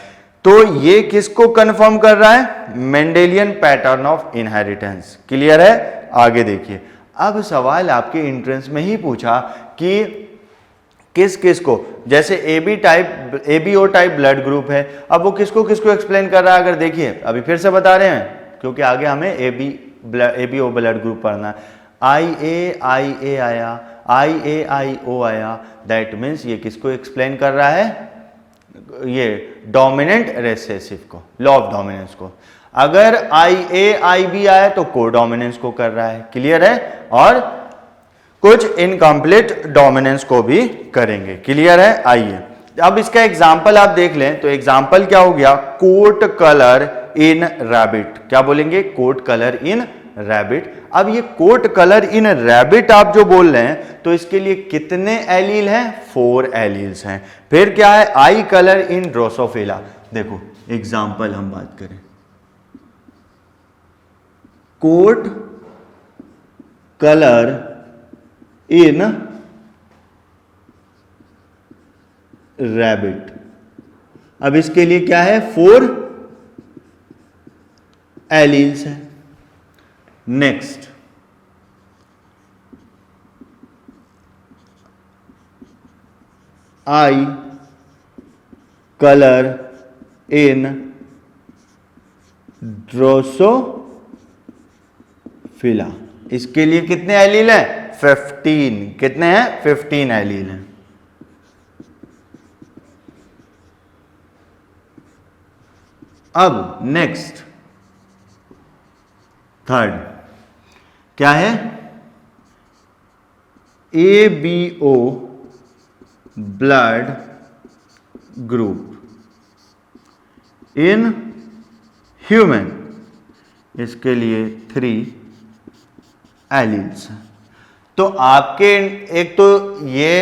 [SPEAKER 1] तो ये किसको कंफर्म कर रहा है, Mendelian pattern of inheritance, clear है। आगे देखिए, अब सवाल आपके एंट्रेंस में ही पूछा कि किस किस को, जैसे ABO टाइप ब्लड ग्रुप है, अब वो किसको किसको एक्सप्लेन कर रहा है, अगर देखिए अभी फिर से बता रहे हैं क्योंकि आगे हमें ABO ब्लड ग्रुप पढ़ना है, IA आया, IO आया, दैट मीन्स ये किसको एक्सप्लेन कर रहा है, ये डोमिनेंट रेसेसिव को, लॉ ऑफ डोमिनेंस को। अगर IB आया तो कोडोमिनेंस को कर रहा है, क्लियर है, और कुछ इनकम्प्लीट डोमिनेंस को भी करेंगे, क्लियर है। आइए अब इसका एग्जाम्पल आप देख लें, तो एग्जाम्पल क्या हो गया, कोट कलर इन रैबिट, क्या बोलेंगे, कोट कलर इन रैबिट। अब ये कोट कलर इन रैबिट आप जो बोल रहे हैं तो इसके लिए कितने एलील हैं? 4 एलील्स हैं। फिर क्या है? आई कलर इन ड्रोसोफिला। देखो एग्जाम्पल हम बात करें, कोट कलर इन रैबिट। अब इसके लिए क्या है? 4 एलील्स है। नेक्स्ट, आई कलर इन ड्रोसोफिला। इसके लिए कितने एलील हैं? 15। कितने हैं? 15 एलील हैं। अब नेक्स्ट, थर्ड क्या है? ABO blood group in human. इसके लिए 3 एलील्स। तो आपके एक तो ये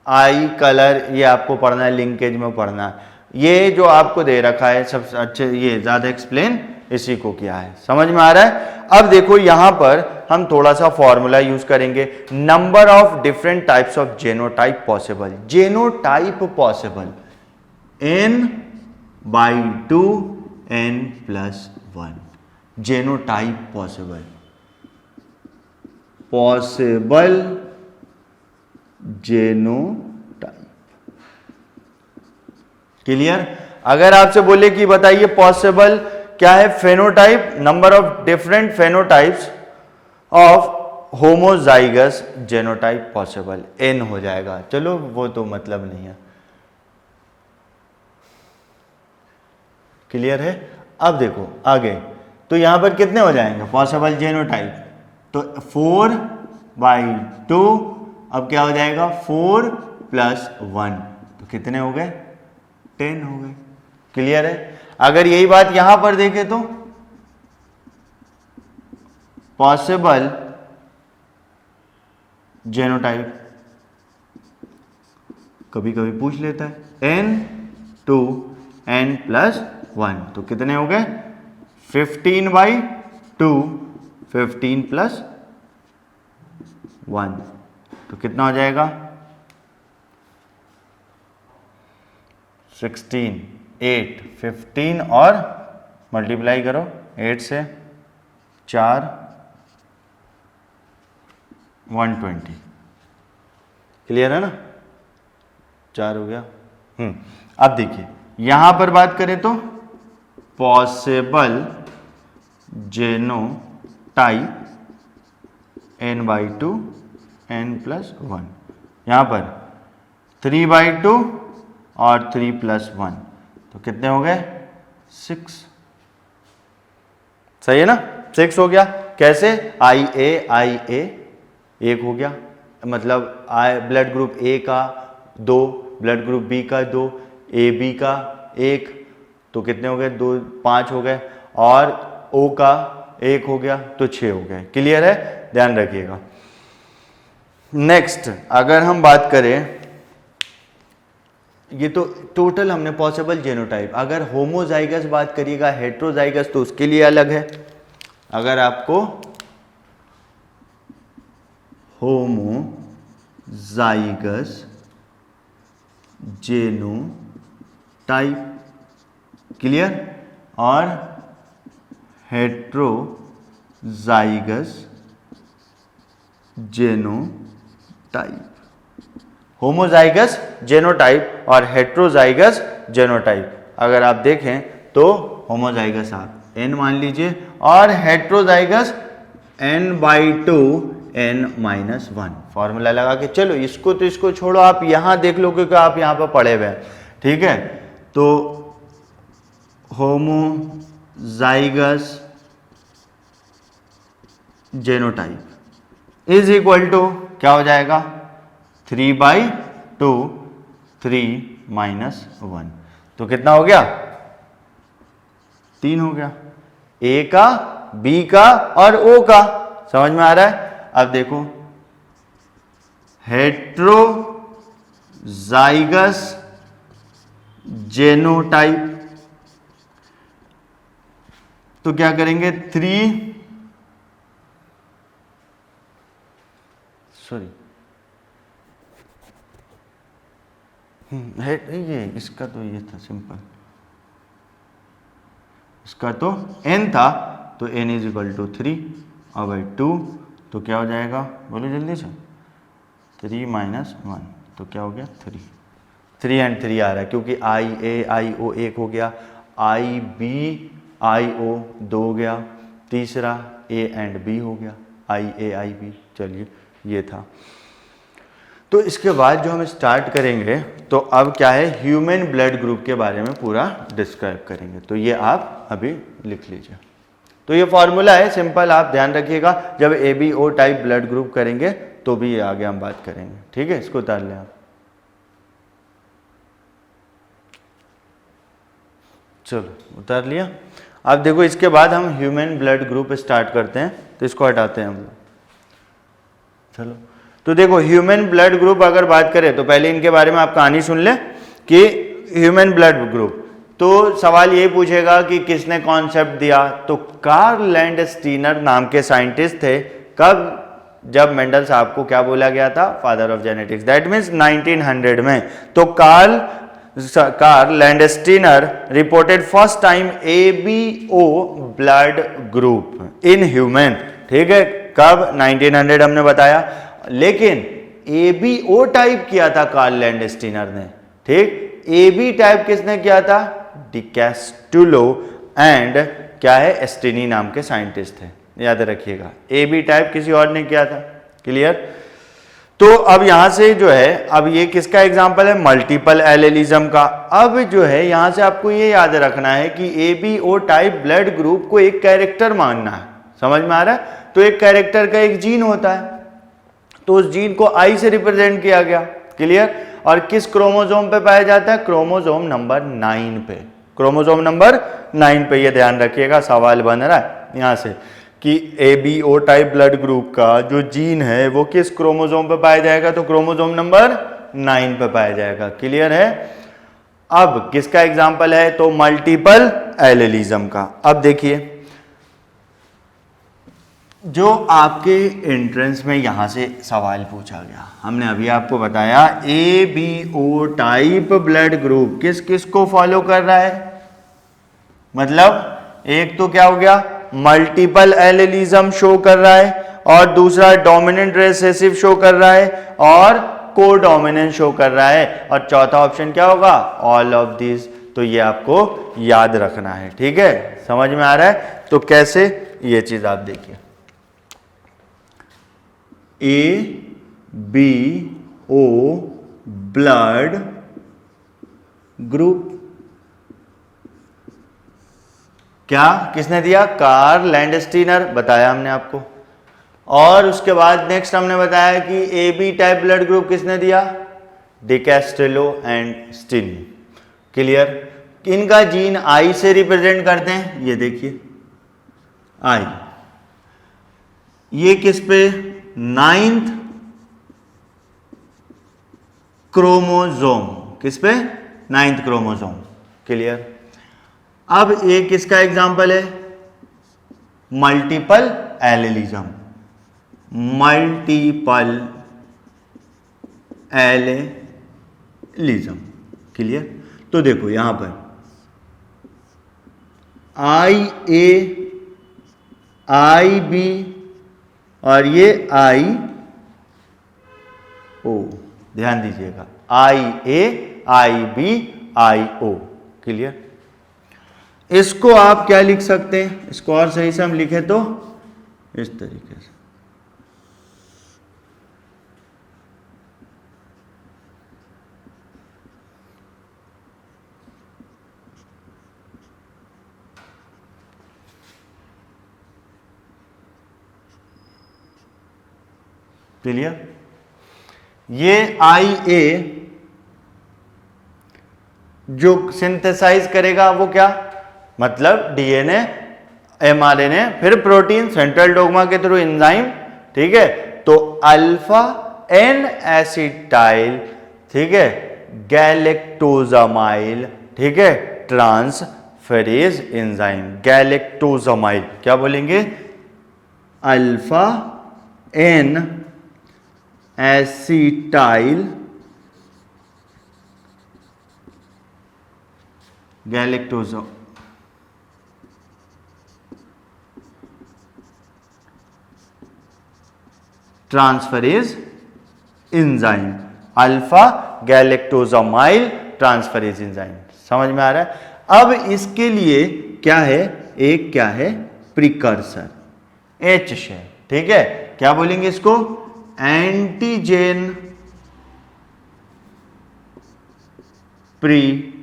[SPEAKER 1] आई कलर ये आपको पढ़ना है, लिंकेज में पढ़ना है। ये जो आपको दे रखा है सबसे अच्छे, ये ज्यादा एक्सप्लेन इसी को किया है। समझ में आ रहा है? अब देखो यहां पर हम थोड़ा सा फॉर्मूला यूज करेंगे। Number of different types of genotype possible. Genotype possible n/2 n+1। Genotype possible, possible genotype. Clear? अगर आपसे बोले कि बताइए पॉसिबल क्या है? Phenotype, number of different phenotypes of homozygous genotype possible, n हो जाएगा। चलो वो तो मतलब नहीं है। क्लियर है? अब देखो आगे, तो यहां पर कितने हो जाएंगे पॉसिबल जेनोटाइप? तो 4/2। अब क्या हो जाएगा? 4 + 1, तो कितने हो गए? 10 हो गए। क्लियर है? अगर यही बात यहां पर देखें तो पॉसिबल जेनोटाइप कभी कभी पूछ लेता है n/2 n+1, तो कितने हो गए? 15/2, 15 + 1, तो कितना हो जाएगा? 16, 8, 15 और मल्टीप्लाई करो 8 से 4, 120। क्लियर है ना? 4 हो गया। अब देखिए यहां पर बात करें तो पॉसिबल जेनोटाइप n/2 n+1। यहां पर 3/2 और 3+1, तो कितने हो गए? 6। सही है ना? 6 हो गया। कैसे? IA एक हो गया, मतलब ब्लड ग्रुप ए का 2, ब्लड ग्रुप बी का 2, AB का 1, तो कितने हो गए? 2, 5 हो गए। और O का 1 हो गया, तो 6 हो गए। क्लियर है? ध्यान रखिएगा। नेक्स्ट अगर हम बात करें, ये तो टोटल हमने पॉसिबल जेनोटाइप। अगर होमोजाइगस बात करिएगा, हेट्रोजाइगस, तो उसके लिए अलग है। अगर आपको होमोजाइगस जेनोटाइप, क्लियर, और हेट्रोजाइगस जेनोटाइप। होमोजाइगस जेनोटाइप और हेट्रोजाइगस जेनोटाइप अगर आप देखें तो होमोजाइगस आप n मान लीजिए और हेट्रोजाइगस n/2 n-1। फॉर्मूला लगा के चलो, इसको तो इसको छोड़ो, आप यहां देख लो क्योंकि आप यहां पर पढ़े हुए हैं। ठीक है? तो homozygous genotype is equal to क्या हो जाएगा? 3/2 3-1, तो कितना हो गया? 3 हो गया। A का बी का और ओ का। समझ में आ रहा है? अब देखो हेट्रोजाइगस जेनोटाइप, तो क्या करेंगे 3 सॉरी है ये इसका तो ये था सिंपल, इसका तो n था तो n इज इक्वल टू 3 और बाई 2 तो क्या हो जाएगा बोलो जल्दी से 3 माइनस 1 तो क्या हो गया 3 एंड 3 आ रहा है क्योंकि आई ए आई ओ एक हो गया, आई बी आई ओ 2 हो गया, तीसरा ए एंड बी हो गया, आई ए आई बी। चलिए ये था। तो इसके बाद जो हम स्टार्ट करेंगे तो अब क्या है ह्यूमन ब्लड ग्रुप के बारे में पूरा डिस्क्राइब करेंगे। तो ये आप अभी लिख लीजिए। तो ये फॉर्मूला है सिंपल, आप ध्यान रखिएगा जब A B O type blood group करेंगे तो भी ये आगे हम बात करेंगे। ठीक है, इसको उतार लें आप। चलो उतार लिया। अब देखो इसके बाद हम ह्यूमन ब्लड ग्रुप स्टार्ट करते हैं, तो इसको हटाते हैं हम लोग। चलो तो देखो ह्यूमन ब्लड ग्रुप अगर बात करें तो पहले इनके बारे में आप कहानी सुन लें कि ह्यूमन ब्लड ग्रुप, तो सवाल ये पूछेगा कि किसने कॉन्सेप्ट दिया, तो कार्ल लैंडस्टीनर नाम के साइंटिस्ट थे। कब? जब मेंडल साहब को क्या बोला गया था, father of genetics, that means 1900 में। तो Karl Landsteiner reported first time ABO blood group in human. ठीक है, कब? 1900 हमने बताया। लेकिन ABO टाइप किया था कार्ल लैंडस्टीनर ने। ठीक, AB टाइप किसने किया था? डिकैस्टुलो एंड क्या है एस्टिनी नाम के साइंटिस्ट थे, याद रखिएगा। AB टाइप किसी और ने किया था। क्लियर? तो अब यहां से जो है, अब ये किसका एग्जांपल है? मल्टीपल एलेलिज्म का। अब जो है यहां से आपको ये याद रखना है कि ABO टाइप ब्लड ग्रुप को एक कैरेक्टर मानना है। समझ में आ रहा है? तो एक कैरेक्टर का एक जीन होता है, तो उस जीन को I से रिप्रेजेंट किया गया। क्लियर? और किस क्रोमोसोम पे पाया जाता है? क्रोमोसोम नंबर 9 पे। क्रोमोसोम नंबर 9 पे, ये ध्यान रखिएगा, सवाल बन रहा है यहां से कि ABO टाइप ब्लड ग्रुप का जो जीन है वो किस क्रोमोसोम पे पाया जाएगा, तो क्रोमोसोम नंबर 9 पे पाया जाएगा। क्लियर है? अब किसका एग्जाम्पल है, तो मल्टीपल एलेलिज्म का। अब देखिए जो आपके एंट्रेंस में यहां से सवाल पूछा गया, हमने अभी आपको बताया ABO टाइप ब्लड ग्रुप किस किस को फॉलो कर रहा है। मतलब एक तो क्या हो गया, मल्टीपल एलेलिज्म शो कर रहा है, और दूसरा डोमिनेंट रिसेसिव शो कर रहा है, और को डोमिनेंट शो कर रहा है, और चौथा ऑप्शन क्या होगा, ऑल ऑफ दिस। तो ये आपको याद रखना है। ठीक है, समझ में आ रहा है? तो कैसे, ये चीज आप देखिए, ABO ब्लड ग्रुप क्या किसने दिया, कार्ल लैंडस्टीनर, बताया हमने आपको। और उसके बाद नेक्स्ट हमने बताया कि AB टाइप ब्लड ग्रुप किसने दिया, डिकैस्टेलो एंड स्टिनी। क्लियर? इनका जीन I से रिप्रेजेंट करते हैं, ये देखिए I, ये किस पे, 9th क्रोमोसोम, किस पे, 9th क्रोमोसोम। क्लियर? अब ये किसका एग्जाम्पल है, multiple allelism, multiple allelism. Clear? तो देखो यहां पर IA IB और ये IO, ध्यान दीजिएगा, IA IB IO। क्लियर? इसको आप क्या लिख सकते हैं, इसको और सही से हम लिखें तो इस तरीके से, क्लियर? ये IA जो सिंथेसाइज करेगा वो क्या, मतलब DNA mRNA, फिर प्रोटीन सेंट्रल डोग्मा के थ्रू एंजाइम, ठीक है। तो अल्फा एन एसिटाइल, ठीक है, गैलेक्टोजामाइल, ठीक है, ट्रांसफेरेज एंजाइम, गैलेक्टोजामाइल, क्या बोलेंगे, alpha N acetyl galactose transferase enzyme, alpha galactosaminyl transferase enzyme. समझ में आ रहा है। अब इसके लिए क्या है, एक क्या है, प्रिकर्सर, एच शेल, ठीक है। क्या बोलेंगे इसको, एंटीजेन प्रिकर्सर,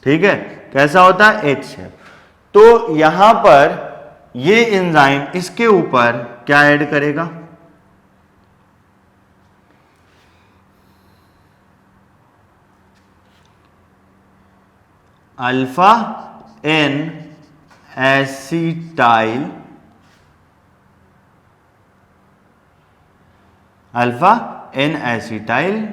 [SPEAKER 1] ठीक है। कैसा होता है, एच शेल। तो यहां पर ये एंजाइम इसके ऊपर क्या ऐड करेगा, alpha N acetyl, alpha N acetyl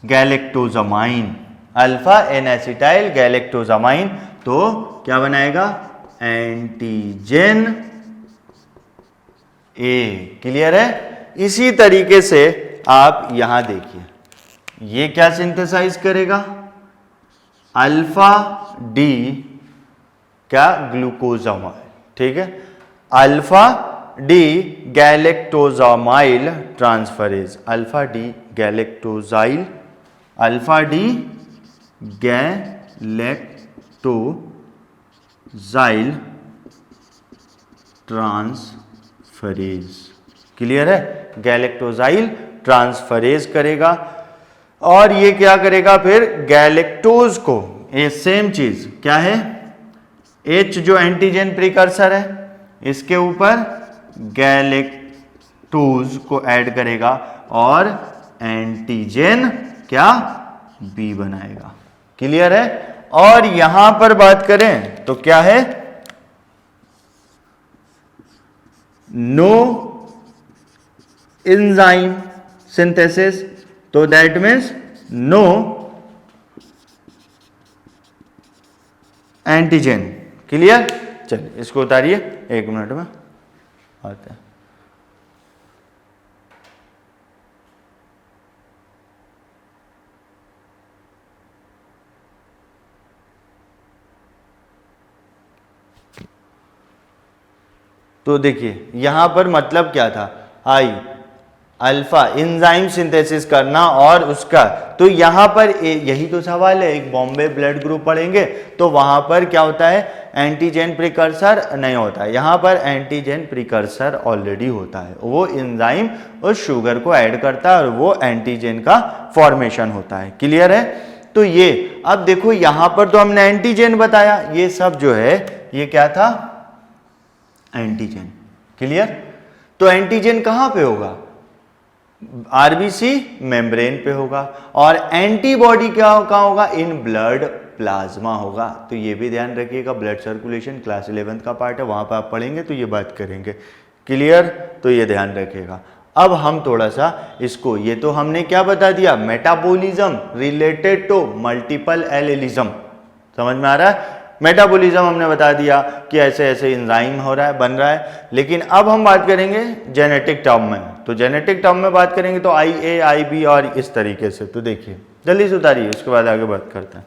[SPEAKER 1] galactosamine, alpha N acetyl galactosamine. तो क्या बनाएगा, एंटीजेन ए। क्लियर है। इसी तरीके से आप यहां देखिए, ये क्या सिंथेसाइज करेगा, अल्फा डी, क्या, ग्लूकोजामाइल, ठीक है, alpha D galactosaminyl transferase, alpha D galactosyl, alpha D galactosyl transferase. Clear है। गैलेक्टोजाइल ट्रांसफरेज करेगा और ये क्या करेगा, फिर गैलेक्टोज को, ये सेम चीज क्या है, H जो एंटीजन प्रिकर्सर है, इसके ऊपर गैलेक्टोज को ऐड करेगा और एंटीजन क्या, बी बनाएगा। क्लियर है। और यहां पर बात करें तो क्या है, नो एंजाइम सिंथेसिस, तो that means no antigen. Clear. चलिए इसको उतारिए, 1 मिनट में आते हैं। तो देखिए यहां पर मतलब क्या था, आई अल्फा एंजाइम सिंथेसिस करना और उसका, तो यहां पर यही तो सवाल है, एक बॉम्बे ब्लड ग्रुप पढ़ेंगे तो वहां पर क्या होता है, एंटीजन प्रिकर्सर नहीं होता है, यहां पर एंटीजन प्रिकर्सर ऑलरेडी होता है, वो एंजाइम उस शुगर को ऐड करता है और वो एंटीजन का फॉर्मेशन होता है। क्लियर है। तो ये अब देखो यहां पर तो हमने एंटीजन बताया, ये सब जो है ये क्या था, एंटीजन। क्लियर। तो एंटीजन कहां पे होगा, आरबीसी मेम्ब्रेन पे होगा, और एंटीबॉडी क्या कहां होगा, इन ब्लड प्लाज्मा होगा। तो ये भी ध्यान रखिएगा, ब्लड सर्कुलेशन क्लास 11th का पार्ट है, वहां पर आप पढ़ेंगे तो ये बात करेंगे। क्लियर। तो ये ध्यान रखिएगा। अब हम थोड़ा सा इसको, ये तो हमने क्या बता दिया, metabolism related to multiple allelism. समझ में आ रहा है। मेटाबॉलिज्म हमने बता दिया कि ऐसे ऐसे एंजाइम हो रहा है, बन रहा है। लेकिन अब हम बात करेंगे जेनेटिक टर्म में, तो जेनेटिक टर्म में बात करेंगे तो IA, IB और इस तरीके से। तो देखिए जल्दी से उतारिए, उसके बाद आगे बात करते हैं।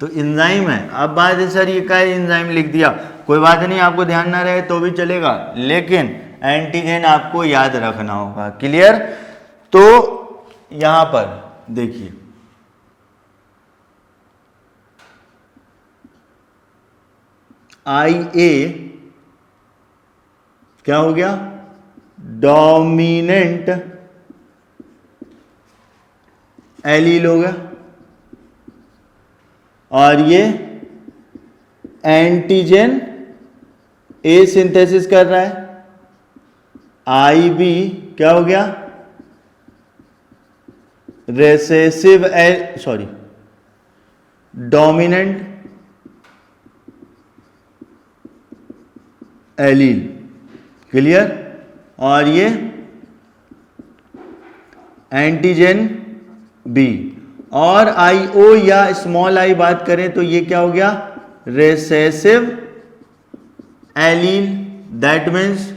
[SPEAKER 1] तो एंजाइम है। अब बात है सर ये क्या एंजाइम लिख दिया, कोई बात नहीं, आपको ध्यान ना रहे तो भी चलेगा, लेकिन एंटीजन आपको याद रखना होगा। क्लियर। तो यहां पर देखिए IA क्या हो गया, डोमिनेंट एलील हो गया, और ये एंटीजन ए सिंथेसिस कर रहा है, IB क्या हो गया, रेसेसिव डोमिनेंट एलील, क्लियर। और ये एंटीजन बी, और IO या स्मॉल आई बात करें तो ये क्या हो गया, recessive allele, that means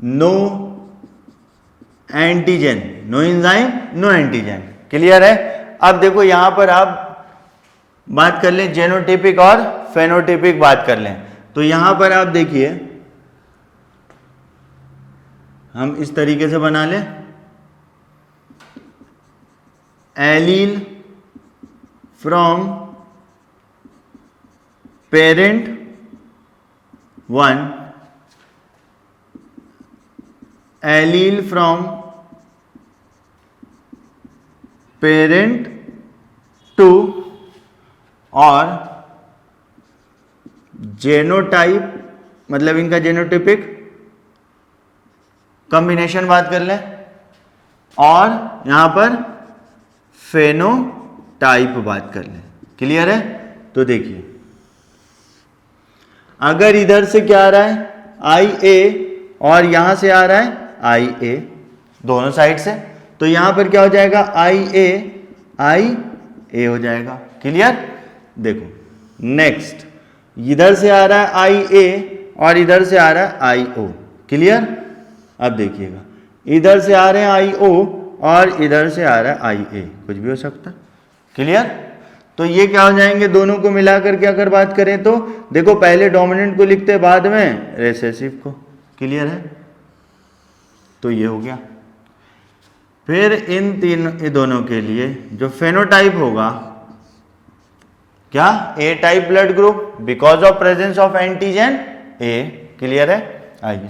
[SPEAKER 1] no antigen, no enzyme, no antigen, clear है। अब देखो यहां पर आप बात कर लें जेनोटिपिक और फेनोटिपिक बात कर लें, तो यहां पर आप देखिए हम इस तरीके से बना लें, allele from parent 1, allele from parent 2, और जेनोटाइप मतलब इनका जेनोटिपिक कॉम्बिनेशन बात कर लें, और यहां पर फेनोटाइप बात कर लें, क्लियर है। तो देखिए अगर इधर से क्या आ रहा है IA और यहां से आ रहा है IA, दोनों साइड से, तो यहां पर क्या हो जाएगा IA हो जाएगा, क्लियर। देखो नेक्स्ट इधर से आ रहा है IA और इधर से आ रहा है IO, क्लियर। अब देखिएगा इधर से आ रहे हैं IO और इधर से आ रहा है IA, कुछ भी हो सकता है, क्लियर। तो ये क्या हो जाएंगे, दोनों को मिलाकर के अगर बात करें तो देखो पहले डोमिनेंट को लिखते बाद में रेसेसिव को, क्लियर है। तो ये हो गया। फिर इन दोनों के लिए जो फेनोटाइप होगा क्या, A type blood group because of presence of antigen A, clear है। आइए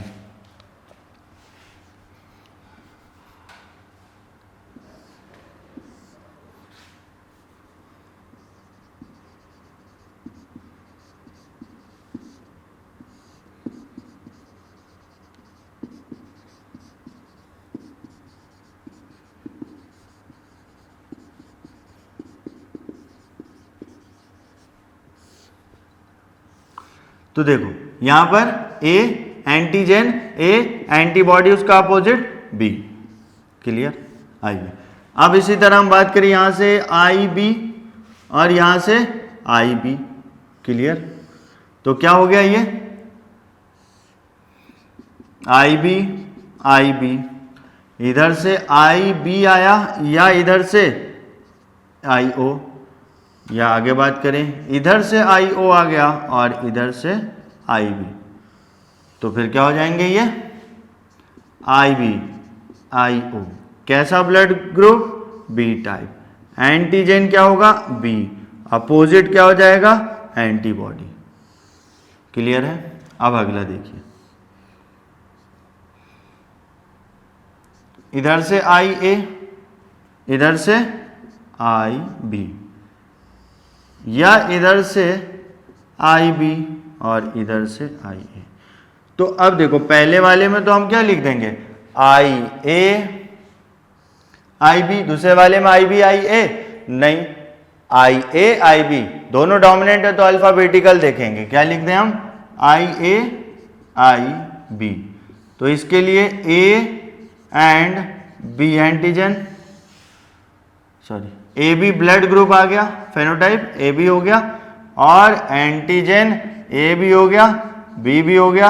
[SPEAKER 1] तो देखो यहां पर A एंटीजन A, एंटीबॉडी उसका अपोजिट B, क्लियर। आइए अब इसी तरह हम बात करें यहां से IB और यहां से IB, क्लियर। तो क्या हो गया ये IB, इधर से IB आया या इधर से IO, या आगे बात करें इधर से IO आ गया और इधर से IB, तो फिर क्या हो जाएंगे ये IB IO, कैसा blood group B type, antigen क्या होगा B, अपोजिट क्या हो जाएगा एंटीबॉडी, क्लियर है। अब अगला देखिए, इधर से IA, इधर से IB, या इधर से IB और इधर से IA। तो अब देखो पहले वाले में तो हम क्या लिख देंगे IA IB, दूसरे वाले में IB IA, नहीं IA IB दोनों डोमिनेंट है तो अल्फाबेटिकल देखेंगे, क्या लिख दें हम IA IB। तो इसके लिए A and B antigen, AB blood group आ गया, फेनोटाइप AB हो गया, और एंटीजन A भी हो गया B भी हो गया,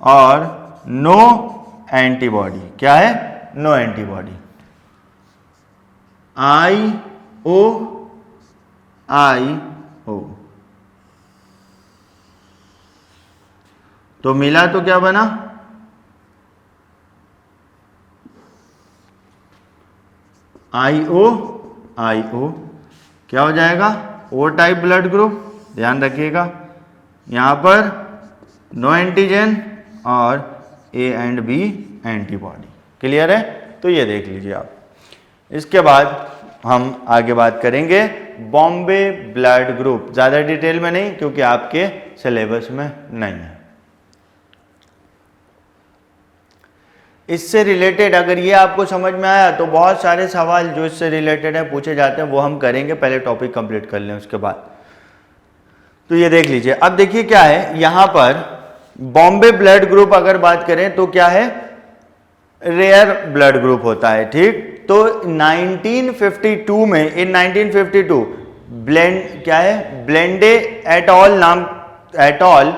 [SPEAKER 1] और नो एंटीबॉडी, क्या है नो एंटीबॉडी, IO तो मिला तो क्या बना IO क्या हो जाएगा O टाइप ब्लड ग्रुप, ध्यान रखिएगा यहां पर नो एंटीजन और A and B antibody, clear है। तो ये देख लीजिए आप। इसके बाद हम आगे बात करेंगे बॉम्बे ब्लड ग्रुप, ज़्यादा डिटेल में नहीं क्योंकि आपके सिलेबस में नहीं है। इससे रिलेटेड अगर ये आपको समझ में आया तो बहुत सारे सवाल जो इससे रिलेटेड है पूछे जाते हैं वो हम करेंगे, पहले टॉपिक कंप्लीट कर लें उसके बाद। तो ये देख लीजिए, अब देखिए क्या है यहां पर बॉम्बे ब्लड ग्रुप अगर बात करें तो क्या है, रेयर ब्लड ग्रुप होता है, ठीक। तो 1952 में, इन 1952 ब्लेंड क्या है, ब्लेंडे एटॉल नाम, एटॉल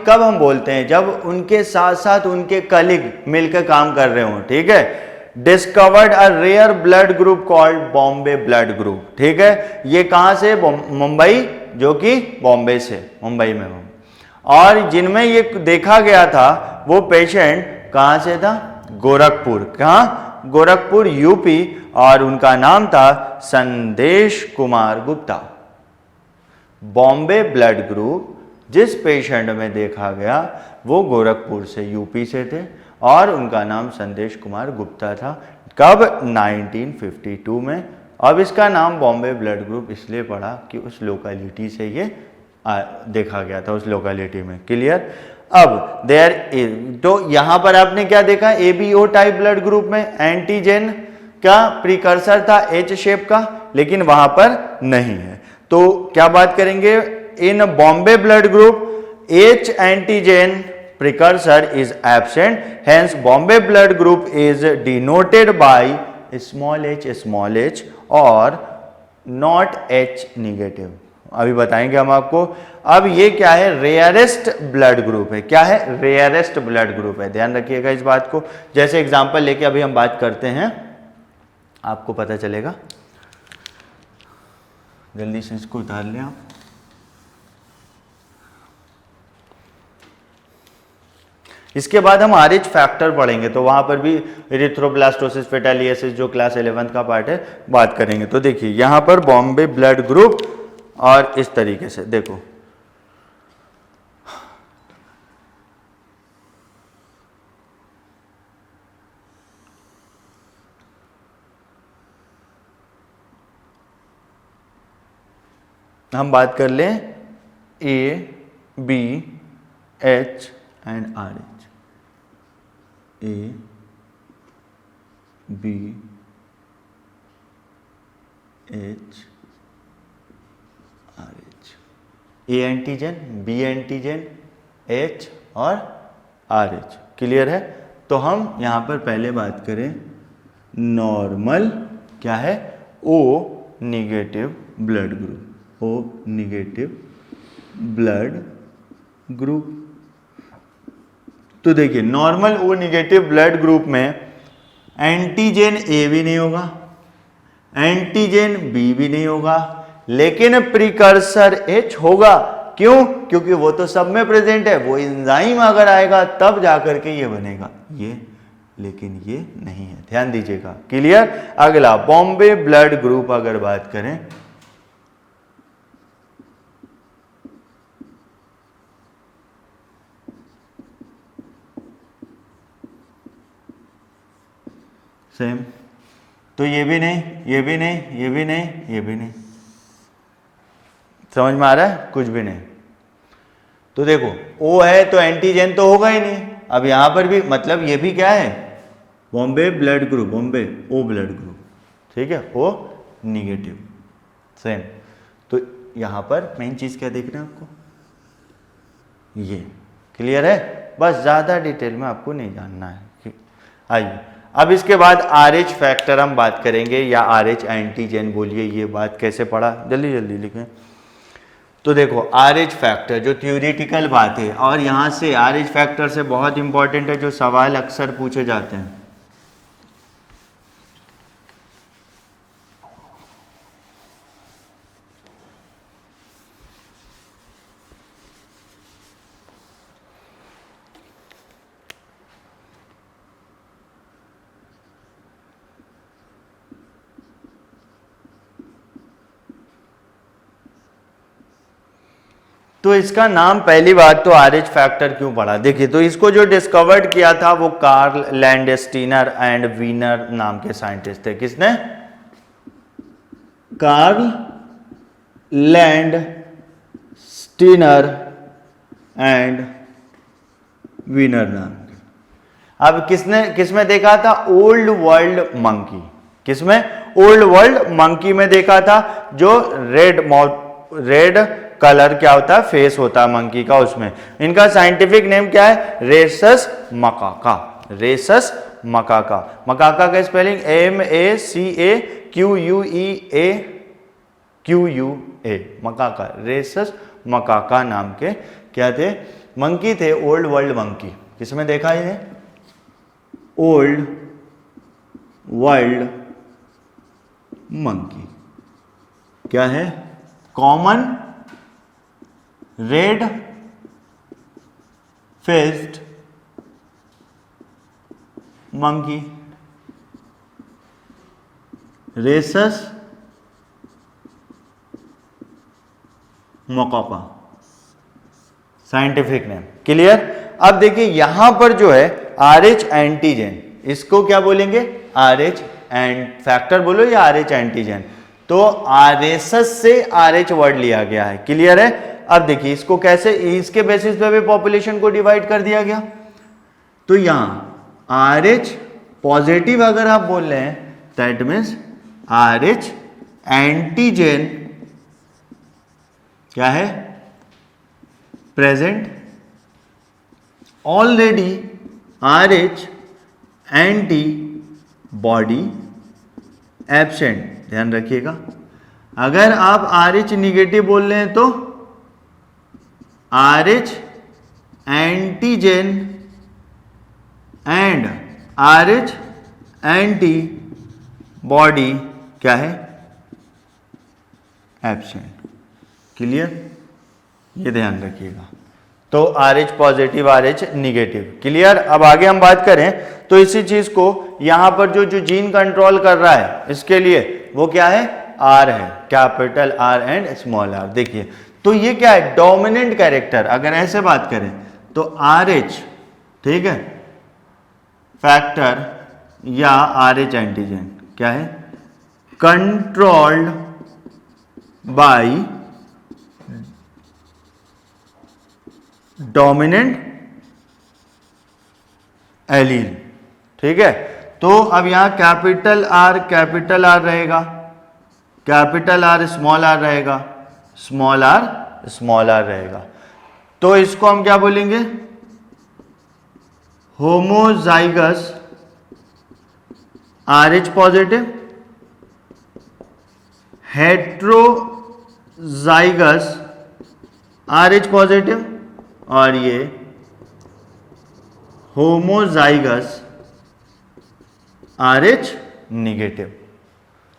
[SPEAKER 1] कब हम बोलते हैं, जब उनके साथ साथ उनके कलीग मिलकर काम कर रहे हो, ठीक है। Discovered a rare blood group called Bombay blood group, ठीक है। ये कहां से, मुंबई, जो कि बॉम्बे से, मुंबई में। और जिनमें ये देखा गया था वो पेशेंट कहां से था, गोरखपुर, कहां, गोरखपुर यूपी, और उनका नाम था संदेश कुमार गुप्ता। बॉम्बे ब्लड ग्रुप जिस पेशेंट में देखा गया वो गोरखपुर से, यूपी से थे, और उनका नाम संदेश कुमार गुप्ता था। कब, 1952 में। अब इसका नाम बॉम्बे ब्लड ग्रुप इसलिए पड़ा कि उस लोकेलिटी से ये देखा गया था, उस लोकेलिटी में। क्लियर। अब देयर तो यहां पर आपने क्या देखा, एबीओ टाइप ब्लड ग्रुप में एंटीजन का प्रिकर्सर था एच शेप का, लेकिन वहां पर नहीं है। तो क्या बात करेंगे, in Bombay blood group H antigen precursor is absent, hence Bombay blood group is denoted by small h और not H negative। अभी बताएंगे हम आपको। अब ये क्या है, रेयरेस्ट ब्लड ग्रुप है। क्या है, रेयरेस्ट ब्लड ग्रुप है, ध्यान रखिएगा इस बात को। जैसे एग्जांपल लेके अभी हम बात करते हैं, आपको पता चलेगा। जल्दी से इसको उतार लें आप। इसके बाद हम आरएच फैक्टर पढ़ेंगे, तो वहां पर भी इरिथ्रोब्लास्टोसिस फेटालिसिस जो क्लास 11th का पार्ट है बात करेंगे। तो देखिए यहां पर बॉम्बे ब्लड ग्रुप, और इस तरीके से देखो, हम बात कर लें A B H and R H, A B H R H, A antigen, B antigen, H और आर एच। क्लियर है। तो हम यहां पर पहले बात करें नॉर्मल, क्या है, O negative blood group, O negative blood group. तो देखिए normal O negative blood group में एंटीजन ए भी नहीं होगा, एंटीजन बी भी नहीं होगा, लेकिन प्रिकर्सर एच होगा। क्यों, क्योंकि वो तो सब में प्रेजेंट है। वो एंजाइम अगर आएगा तब जाकर के ये बनेगा, ये, लेकिन ये नहीं है, ध्यान दीजिएगा। क्लियर। अगला बॉम्बे ब्लड ग्रुप अगर बात करें, सेम, तो ये भी नहीं, ये भी नहीं, ये भी नहीं, ये भी नहीं। समझ में आ रहा है, कुछ भी नहीं। तो देखो ओ है तो एंटीजन तो होगा ही नहीं। अब यहां पर भी मतलब ये भी क्या है, Bombay blood group, Bombay O blood group, ठीक है, ओ निगेटिव, सेम। तो यहां पर मेन चीज क्या देखना है आपको, ये। क्लियर है। बस ज्यादा डिटेल में आपको नहीं जानना है। आइए अब इसके बाद आरएच फैक्टर हम बात करेंगे, या आरएच एंटीजन बोलिए, ये बात कैसे पढ़ा, जल्दी जल्दी लिखें। तो देखो आरएच फैक्टर जो थ्योरेटिकल बात है, और यहाँ से आरएच फैक्टर से बहुत इंपॉर्टेंट है, जो सवाल अक्सर पूछे जाते हैं। तो इसका नाम पहली बात तो आरएच फैक्टर क्यों पड़ा, देखिए तो इसको जो डिस्कवर्ड किया था वो कार्ल लैंडस्टीनर एंड वीनर नाम के साइंटिस्ट थे। किसने, कार्ल लैंडस्टीनर एंड वीनर नाम के। अब किसमें देखा था? Old world monkey. किसमें? ओल्ड वर्ल्ड मंकी में देखा था, जो रेड कलर क्या होता है, फेस होता है मंकी का, उसमें। इनका साइंटिफिक नेम क्या है? रेसस मकाका। रेसस मकाका। मकाका का स्पेलिंग MACAQUEA मकाका। रेसस मकाका नाम के क्या थे? मंकी थे, ओल्ड वर्ल्ड मंकी। किसमें देखा इन्हें? Old world monkey. क्या है? Common red faced monkey, rhesus macaca scientific name. Clear? अब देखिए यहां पर जो है RH एंटीजन, इसको क्या बोलेंगे? RH एंड फैक्टर बोलो या RH एंटीजन। तो रेसस से RH वर्ड लिया गया है। क्लियर है? अब देखिए इसको कैसे, इसके बेसिस पे भी पॉपुलेशन को डिवाइड कर दिया गया। तो यहां RH पॉजिटिव अगर आप बोल रहे हैं, दैट मीन्स RH एंटीजन क्या है? Present. Already RH antibody absent. ध्यान रखिएगा, अगर आप RH निगेटिव बोल रहे हैं तो RH antigen and RH antibody क्या है? एब्सेंट। क्लियर? ये ध्यान रखिएगा। तो RH positive, RH negative. Clear? अब आगे हम बात करें तो इसी चीज को यहां पर जो जीन कंट्रोल कर रहा है, इसके लिए वो क्या है? R है, capital R and small r। देखिए तो ये क्या है? Dominant character. अगर ऐसे बात करें तो RH, ठीक है, फैक्टर या RH एंटीजन क्या है? Controlled by dominant allele. ठीक है, तो अब यहां कैपिटल R रहेगा, कैपिटल R स्मॉल r रहेगा, स्मॉल r रहेगा। तो इसको हम क्या बोलेंगे? Homozygous RH positive, heterozygous RH positive, और ये होमोजाइगस RH निगेटिव।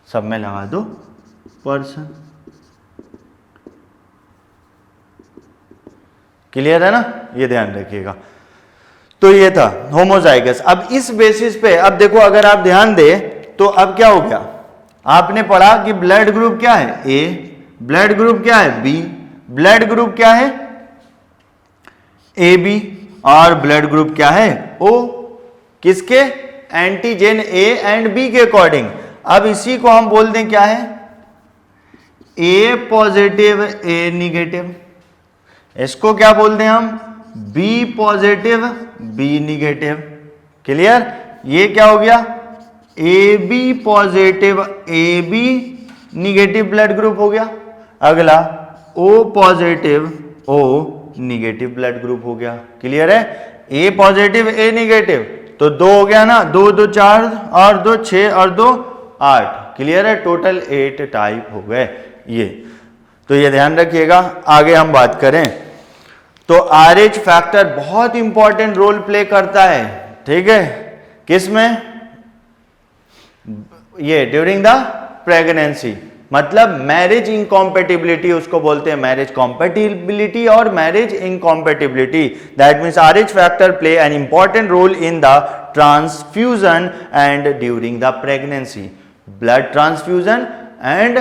[SPEAKER 1] सब में लगा दो पर्सन। क्लियर है ना? ये ध्यान रखिएगा। तो ये था होमोजाइगस। अब इस बेसिस पे अब देखो, अगर आप ध्यान दें तो अब क्या हो गया? आपने पढ़ा कि ब्लड ग्रुप क्या है? A, ब्लड ग्रुप क्या है? B, ब्लड ग्रुप क्या है? AB, और ब्लड ग्रुप क्या है? O। किसके? एंटीजन A एंड B के अकॉर्डिंग। अब इसी को हम बोल दें क्या है? A positive, A negative. इसको क्या बोल दें हम? B positive, B negative. Clear? ये क्या हो गया? AB positive, AB negative blood group हो गया। अगला O positive, O negative blood group हो गया। क्लियर है? A पॉजिटिव, A निगेटिव, तो 2 हो गया ना, 2 2 4 और 2 6 और 2 8। क्लियर है? टोटल 8 टाइप हो गए ये। तो ये ध्यान रखिएगा। आगे हम बात करें तो RH फैक्टर बहुत इंपॉर्टेंट रोल प्ले करता है। ठीक है, किसमें? ये ड्यूरिंग द प्रेगनेंसी, मतलब मैरिज इनकॉम्पेटिबिलिटी उसको बोलते हैं, मैरिज कॉम्पेटिबिलिटी और marriage incompatibility. That means RH factor play an important role in the transfusion and during the pregnancy. Blood transfusion and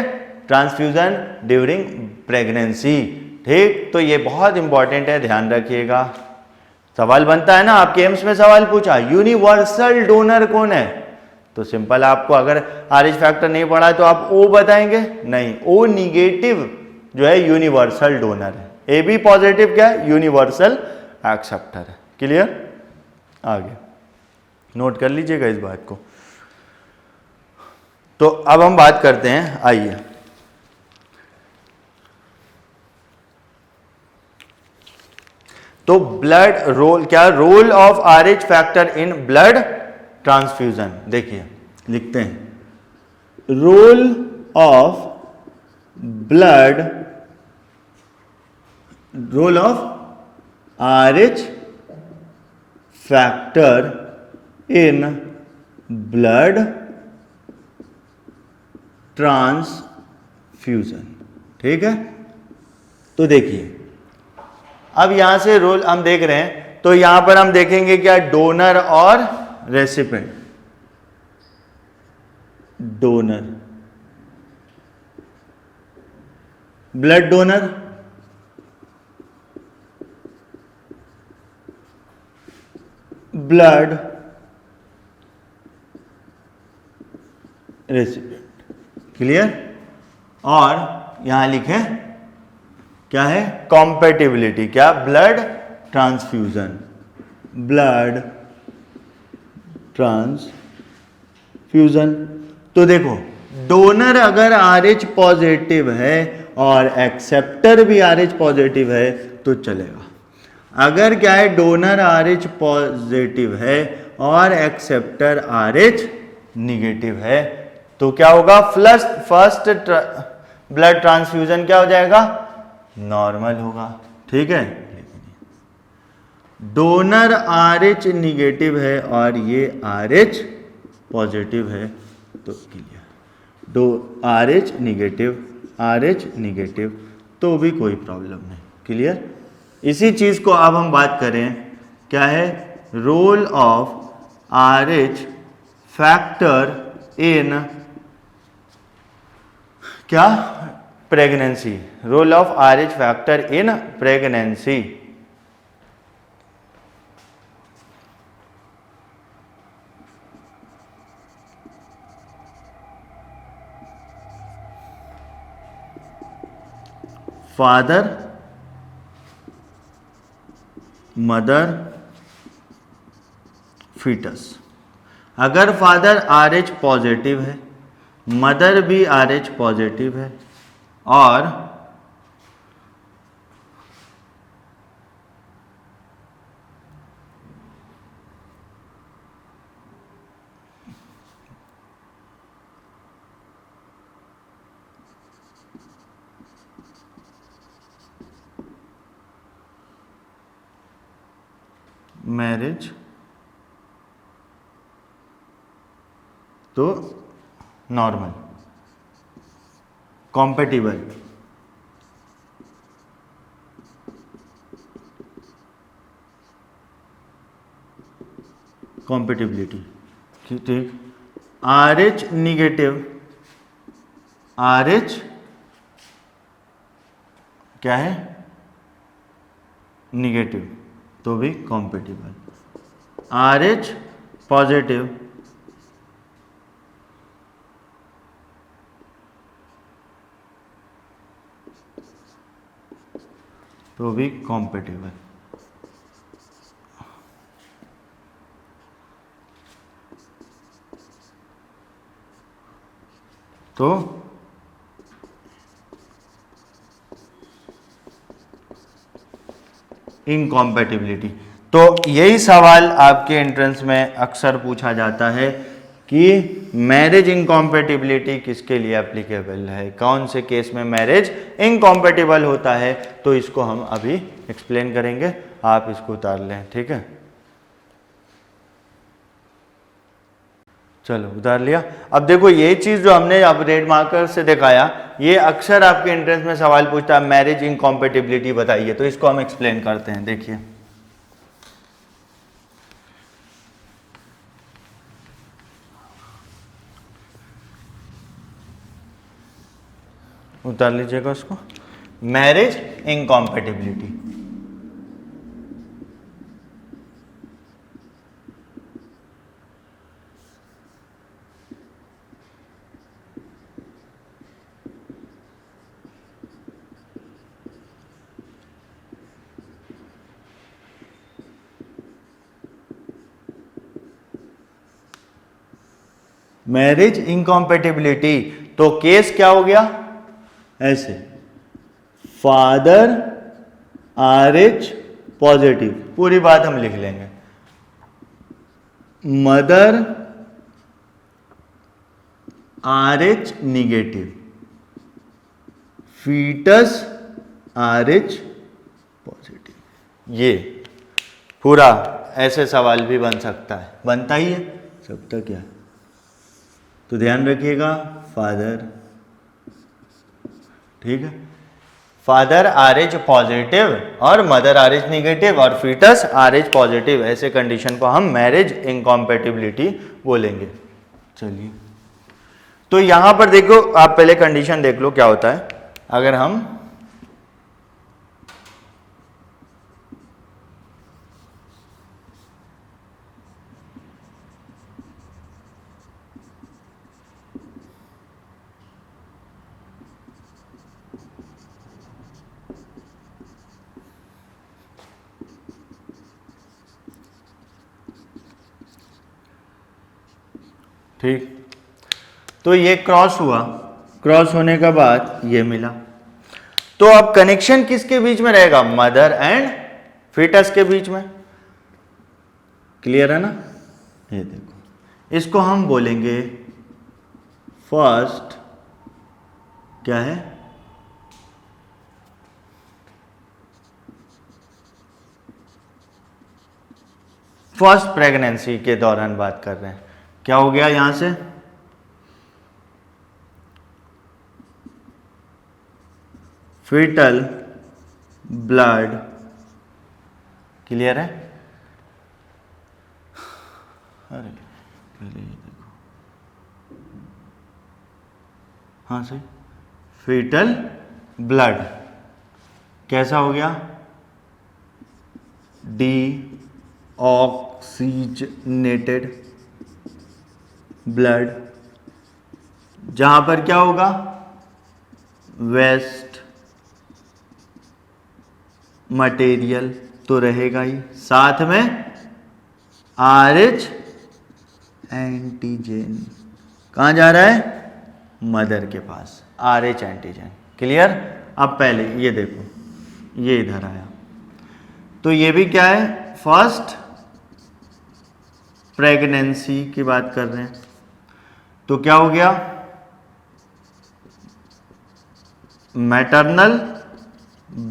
[SPEAKER 1] transfusion during pregnancy. ठीक, तो ये बहुत इंपॉर्टेंट है, ध्यान रखिएगा। सवाल बनता है ना, आपके एम्स में सवाल पूछा यूनिवर्सल डोनर कौन है? तो सिंपल, आपको अगर RH फैक्टर नहीं पढ़ा है तो आप O बताएंगे? नहीं, O निगेटिव जो है यूनिवर्सल डोनर है। AB पॉजिटिव क्या है? यूनिवर्सल एक्सेप्टर है। क्लियर? आगे नोट कर लीजिएगा इस बात को। तो अब हम बात करते हैं, आइए तो ब्लड रोल, क्या role of RH factor in blood transfusion. देखिए लिखते हैं role of blood, role of RH factor in blood transfusion. ठीक है, तो देखिए अब यहां से रोल हम देख रहे हैं, तो यहां पर हम देखेंगे क्या, डोनर और recipient. Donor, blood donor, blood recipient, clear. और यहां लिखे क्या है, कॉम्पेटिबिलिटी, क्या, ब्लड ट्रांसफ्यूजन, ब्लड ट्रांसफ्यूजन। तो देखो डोनर अगर RH पॉजिटिव है और एक्सेप्टर भी RH पॉजिटिव है तो चलेगा। अगर क्या है, डोनर RH पॉजिटिव है और एक्सेप्टर RH निगेटिव है तो क्या होगा, फर्स्ट ब्लड ट्रांसफ्यूजन क्या हो जाएगा, नॉर्मल होगा। ठीक है, डोनर RH निगेटिव है और ये RH पॉजिटिव है तो क्लियर, RH निगेटिव तो भी कोई प्रॉब्लम नहीं, क्लियर। इसी चीज को अब हम बात करें, क्या है, role of RH factor in, क्या, pregnancy, role of RH factor in pregnancy. Father, mother, foetus. अगर फादर RH पॉजिटिव है, मदर भी RH पॉजिटिव है और मैरिज तो नॉर्मल, कॉम्पेटिबल, कॉम्पेटिबिलिटी, ठीक। RH निगेटिव, RH क्या है, निगेटिव तो भी कॉम्पेटिबल, RH पॉजिटिव तो भी कॉम्पेटिबल। तो इनकॉम्पेटिबिलिटी, तो यही सवाल आपके एंट्रेंस में अक्सर पूछा जाता है कि मैरिज इनकॉम्पेटिबिलिटी किसके लिए एप्लीकेबल है, कौन से केस में मैरिज इनकॉम्पेटिबल होता है। तो इसको हम अभी एक्सप्लेन करेंगे, आप इसको उतार लें, ठीक है। चलो उतार लिया। अब देखो ये चीज जो हमने अब रेड मार्कर से दिखाया, ये अक्सर आपके एंट्रेंस में सवाल पूछता है, मैरिज इनकॉम्पेटिबिलिटी बताइए। तो इसको हम एक्सप्लेन करते हैं, देखिए उतार लीजिएगा उसको, मैरिज इनकॉम्पेटिबिलिटी। मैरिज इनकॉम्पेटिबिलिटी, तो केस क्या हो गया, ऐसे फादर RH पॉजिटिव, पूरी बात हम लिख लेंगे, mother RH negative, foetus RH positive. ये पूरा ऐसे सवाल भी बन सकता है, बनता ही है सब तक क्या, तो ध्यान रखिएगा फादर, ठीक है, फादर RH पॉजिटिव और मदर RH निगेटिव और फीटस RH पॉजिटिव, ऐसे कंडीशन को हम मैरिज इनकॉम्पेटिबिलिटी बोलेंगे। चलिए, तो यहां पर देखो, आप पहले कंडीशन देख लो क्या होता है। अगर हम ठीक, तो ये क्रॉस हुआ, क्रॉस होने के बाद ये मिला, तो अब कनेक्शन किसके बीच में रहेगा, मदर एंड फीटस के बीच में, क्लियर है ना। ये देखो, इसको हम बोलेंगे फर्स्ट, क्या है, फर्स्ट प्रेगनेंसी के दौरान बात कर रहे हैं। क्या हो गया यहां से, फीटल ब्लड, क्लियर है। अरे पहले ये देखो, हाँ सही, फीटल ब्लड कैसा हो गया, डीऑक्सीजनेटेड ब्लड, जहां पर क्या होगा, वेस्ट मटेरियल तो रहेगा ही, साथ में RH एंटीजन, कहां जा रहा है, मदर के पास, RH एंटीजन, क्लियर। अब पहले ये देखो, ये इधर आया, तो ये भी क्या है, फर्स्ट प्रेगनेंसी की बात कर रहे हैं, तो क्या हो गया, मैटरनल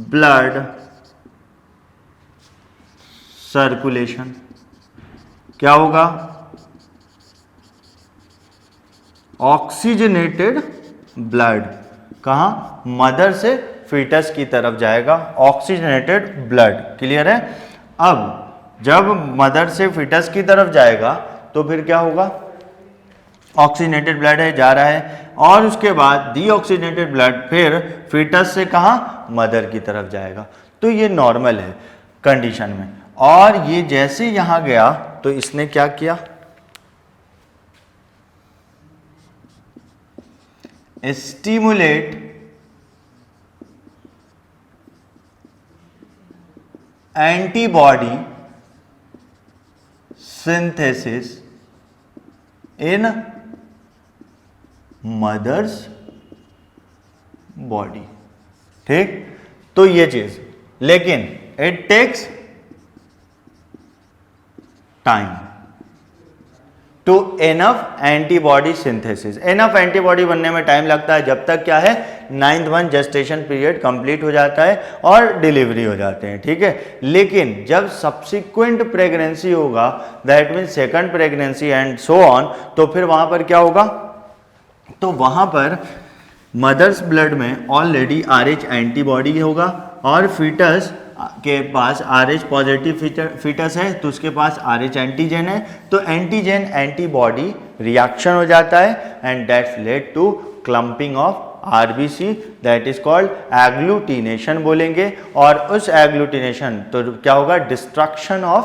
[SPEAKER 1] ब्लड सर्कुलेशन, क्या होगा, ऑक्सीजनेटेड ब्लड, कहां, मदर से फीटस की तरफ जाएगा, ऑक्सीजनेटेड ब्लड, क्लियर है। अब जब मदर से फीटस की तरफ जाएगा तो फिर क्या होगा, ऑक्सीजनेटेड ब्लड है, जा रहा है, और उसके बाद डीऑक्सीजनेटेड ब्लड फिर फीटस से कहां, मदर की तरफ जाएगा, तो ये नॉर्मल है कंडीशन में। और ये जैसे यहां गया तो इसने क्या किया, stimulate antibody synthesis in mother's body, ठीक। तो ये चीज, लेकिन it takes time to enough antibody synthesis, enough antibody बनने में टाइम लगता है, जब तक क्या है, 9th month gestation period complete हो जाता है और डिलीवरी हो जाते हैं, ठीक है। लेकिन जब सब्सिक्वेंट प्रेगनेंसी होगा, that mean second pregnancy and so on, तो फिर वहां पर क्या होगा, तो वहां पर मदर्स ब्लड में ऑलरेडी RH एंटीबॉडी होगा और फीटस के पास RH पॉजिटिव फीटस है तो उसके पास RH एंटीजन है, तो एंटीजन एंटीबॉडी रिएक्शन हो जाता है and that's led to clumping of RBC, that is called agglutination बोलेंगे। और उस एग्लूटिनेशन तो क्या होगा, destruction of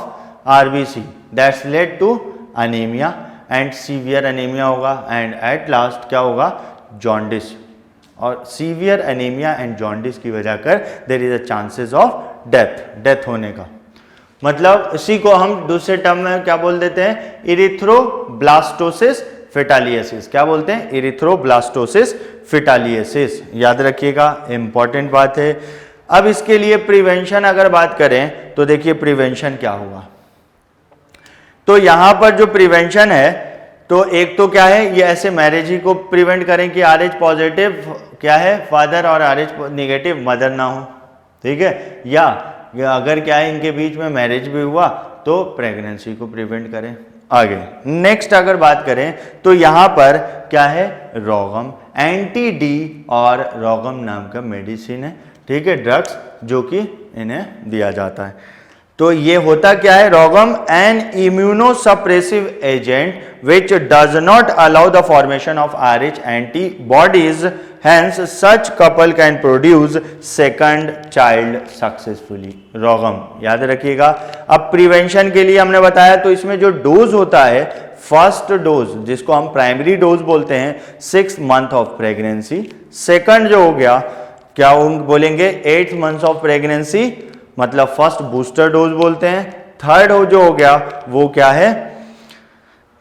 [SPEAKER 1] RBC, that's led to anaemia and severe anaemia होगा एंड एट लास्ट क्या होगा, जॉन्डिस। और सीवियर एनीमिया एंड जॉन्डिस की वजह कर there is a chances of death होने का। मतलब इसी को हम दूसरे टर्म में क्या बोल देते हैं, इरिथ्रोब्लास्टोसिस फिटालियसिस। क्या बोलते हैं? इरिथ्रोब्लास्टोसिस फिटालियसिस। याद रखिएगा, इंपॉर्टेंट बात है। अब इसके लिए प्रिवेंशन अगर बात करें तो देखिए प्रिवेंशन क्या हुआ। तो यहां पर जो प्रिवेंशन है, तो एक तो क्या है, ये ऐसे मैरिज ही को प्रिवेंट करें कि RH पॉजिटिव क्या है फादर और RH निगेटिव मदर ना हो, ठीक है। या अगर क्या है इनके बीच में मैरिज भी हुआ तो प्रेगनेंसी को प्रिवेंट करें। आगे नेक्स्ट अगर बात करें तो यहां पर क्या है, रोगम, एंटी डी और रोगम नाम का मेडिसिन है, ठीक है, ड्रग्स जो कि इन्हें दिया जाता है। तो ये होता क्या है, RhoGAM an immunosuppressive agent which does not allow the formation of RH antibodies, hence such couple can produce second child successfully। रोगम याद रखिएगा। अब प्रिवेंशन के लिए हमने बताया, तो इसमें जो डोज होता है, फर्स्ट डोज जिसको हम प्राइमरी डोज बोलते हैं 6 मंथ ऑफ प्रेगनेंसी, सेकंड जो हो गया क्या बोलेंगे 8 मंथ्स ऑफ प्रेगनेंसी, मतलब फर्स्ट बूस्टर डोज बोलते हैं। थर्ड जो हो गया वो क्या है,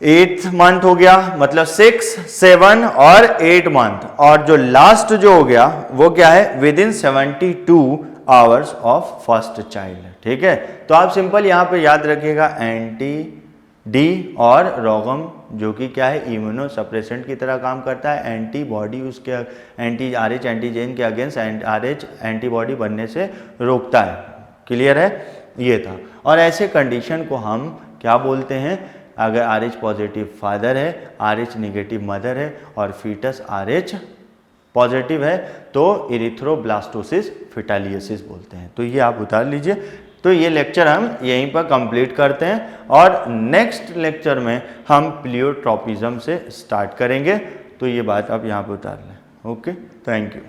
[SPEAKER 1] 8th मंथ हो गया, मतलब 6, 7 और 8 मंथ। और जो लास्ट जो हो गया वो क्या है, with in 72 hours of first child, ठीक है। तो आप सिंपल यहां पे याद रखिएगा एंटी डी और रोगम जो कि क्या है, इम्यूनो सप्रेसेंट की तरह काम करता है, एंटीबॉडी उसके एंटी RH एंटीजेन के अगेंस्ट RH एंटीबॉडी बनने से रोकता है। क्लियर है, ये था। और ऐसे कंडीशन को हम क्या बोलते हैं, अगर RH पॉजिटिव फादर है, RH निगेटिव मदर है और फीटस RH पॉजिटिव है तो इरिथ्रोब्लास्टोसिस फिटालियसिस बोलते हैं। तो ये आप उतार लीजिए। तो ये लेक्चर हम यहीं पर कंप्लीट करते हैं और नेक्स्ट लेक्चर में हम प्लियोट्रोपिज्म से स्टार्ट करेंगे। तो ये बात आप यहाँ पर उतार लें। Okay, thank you.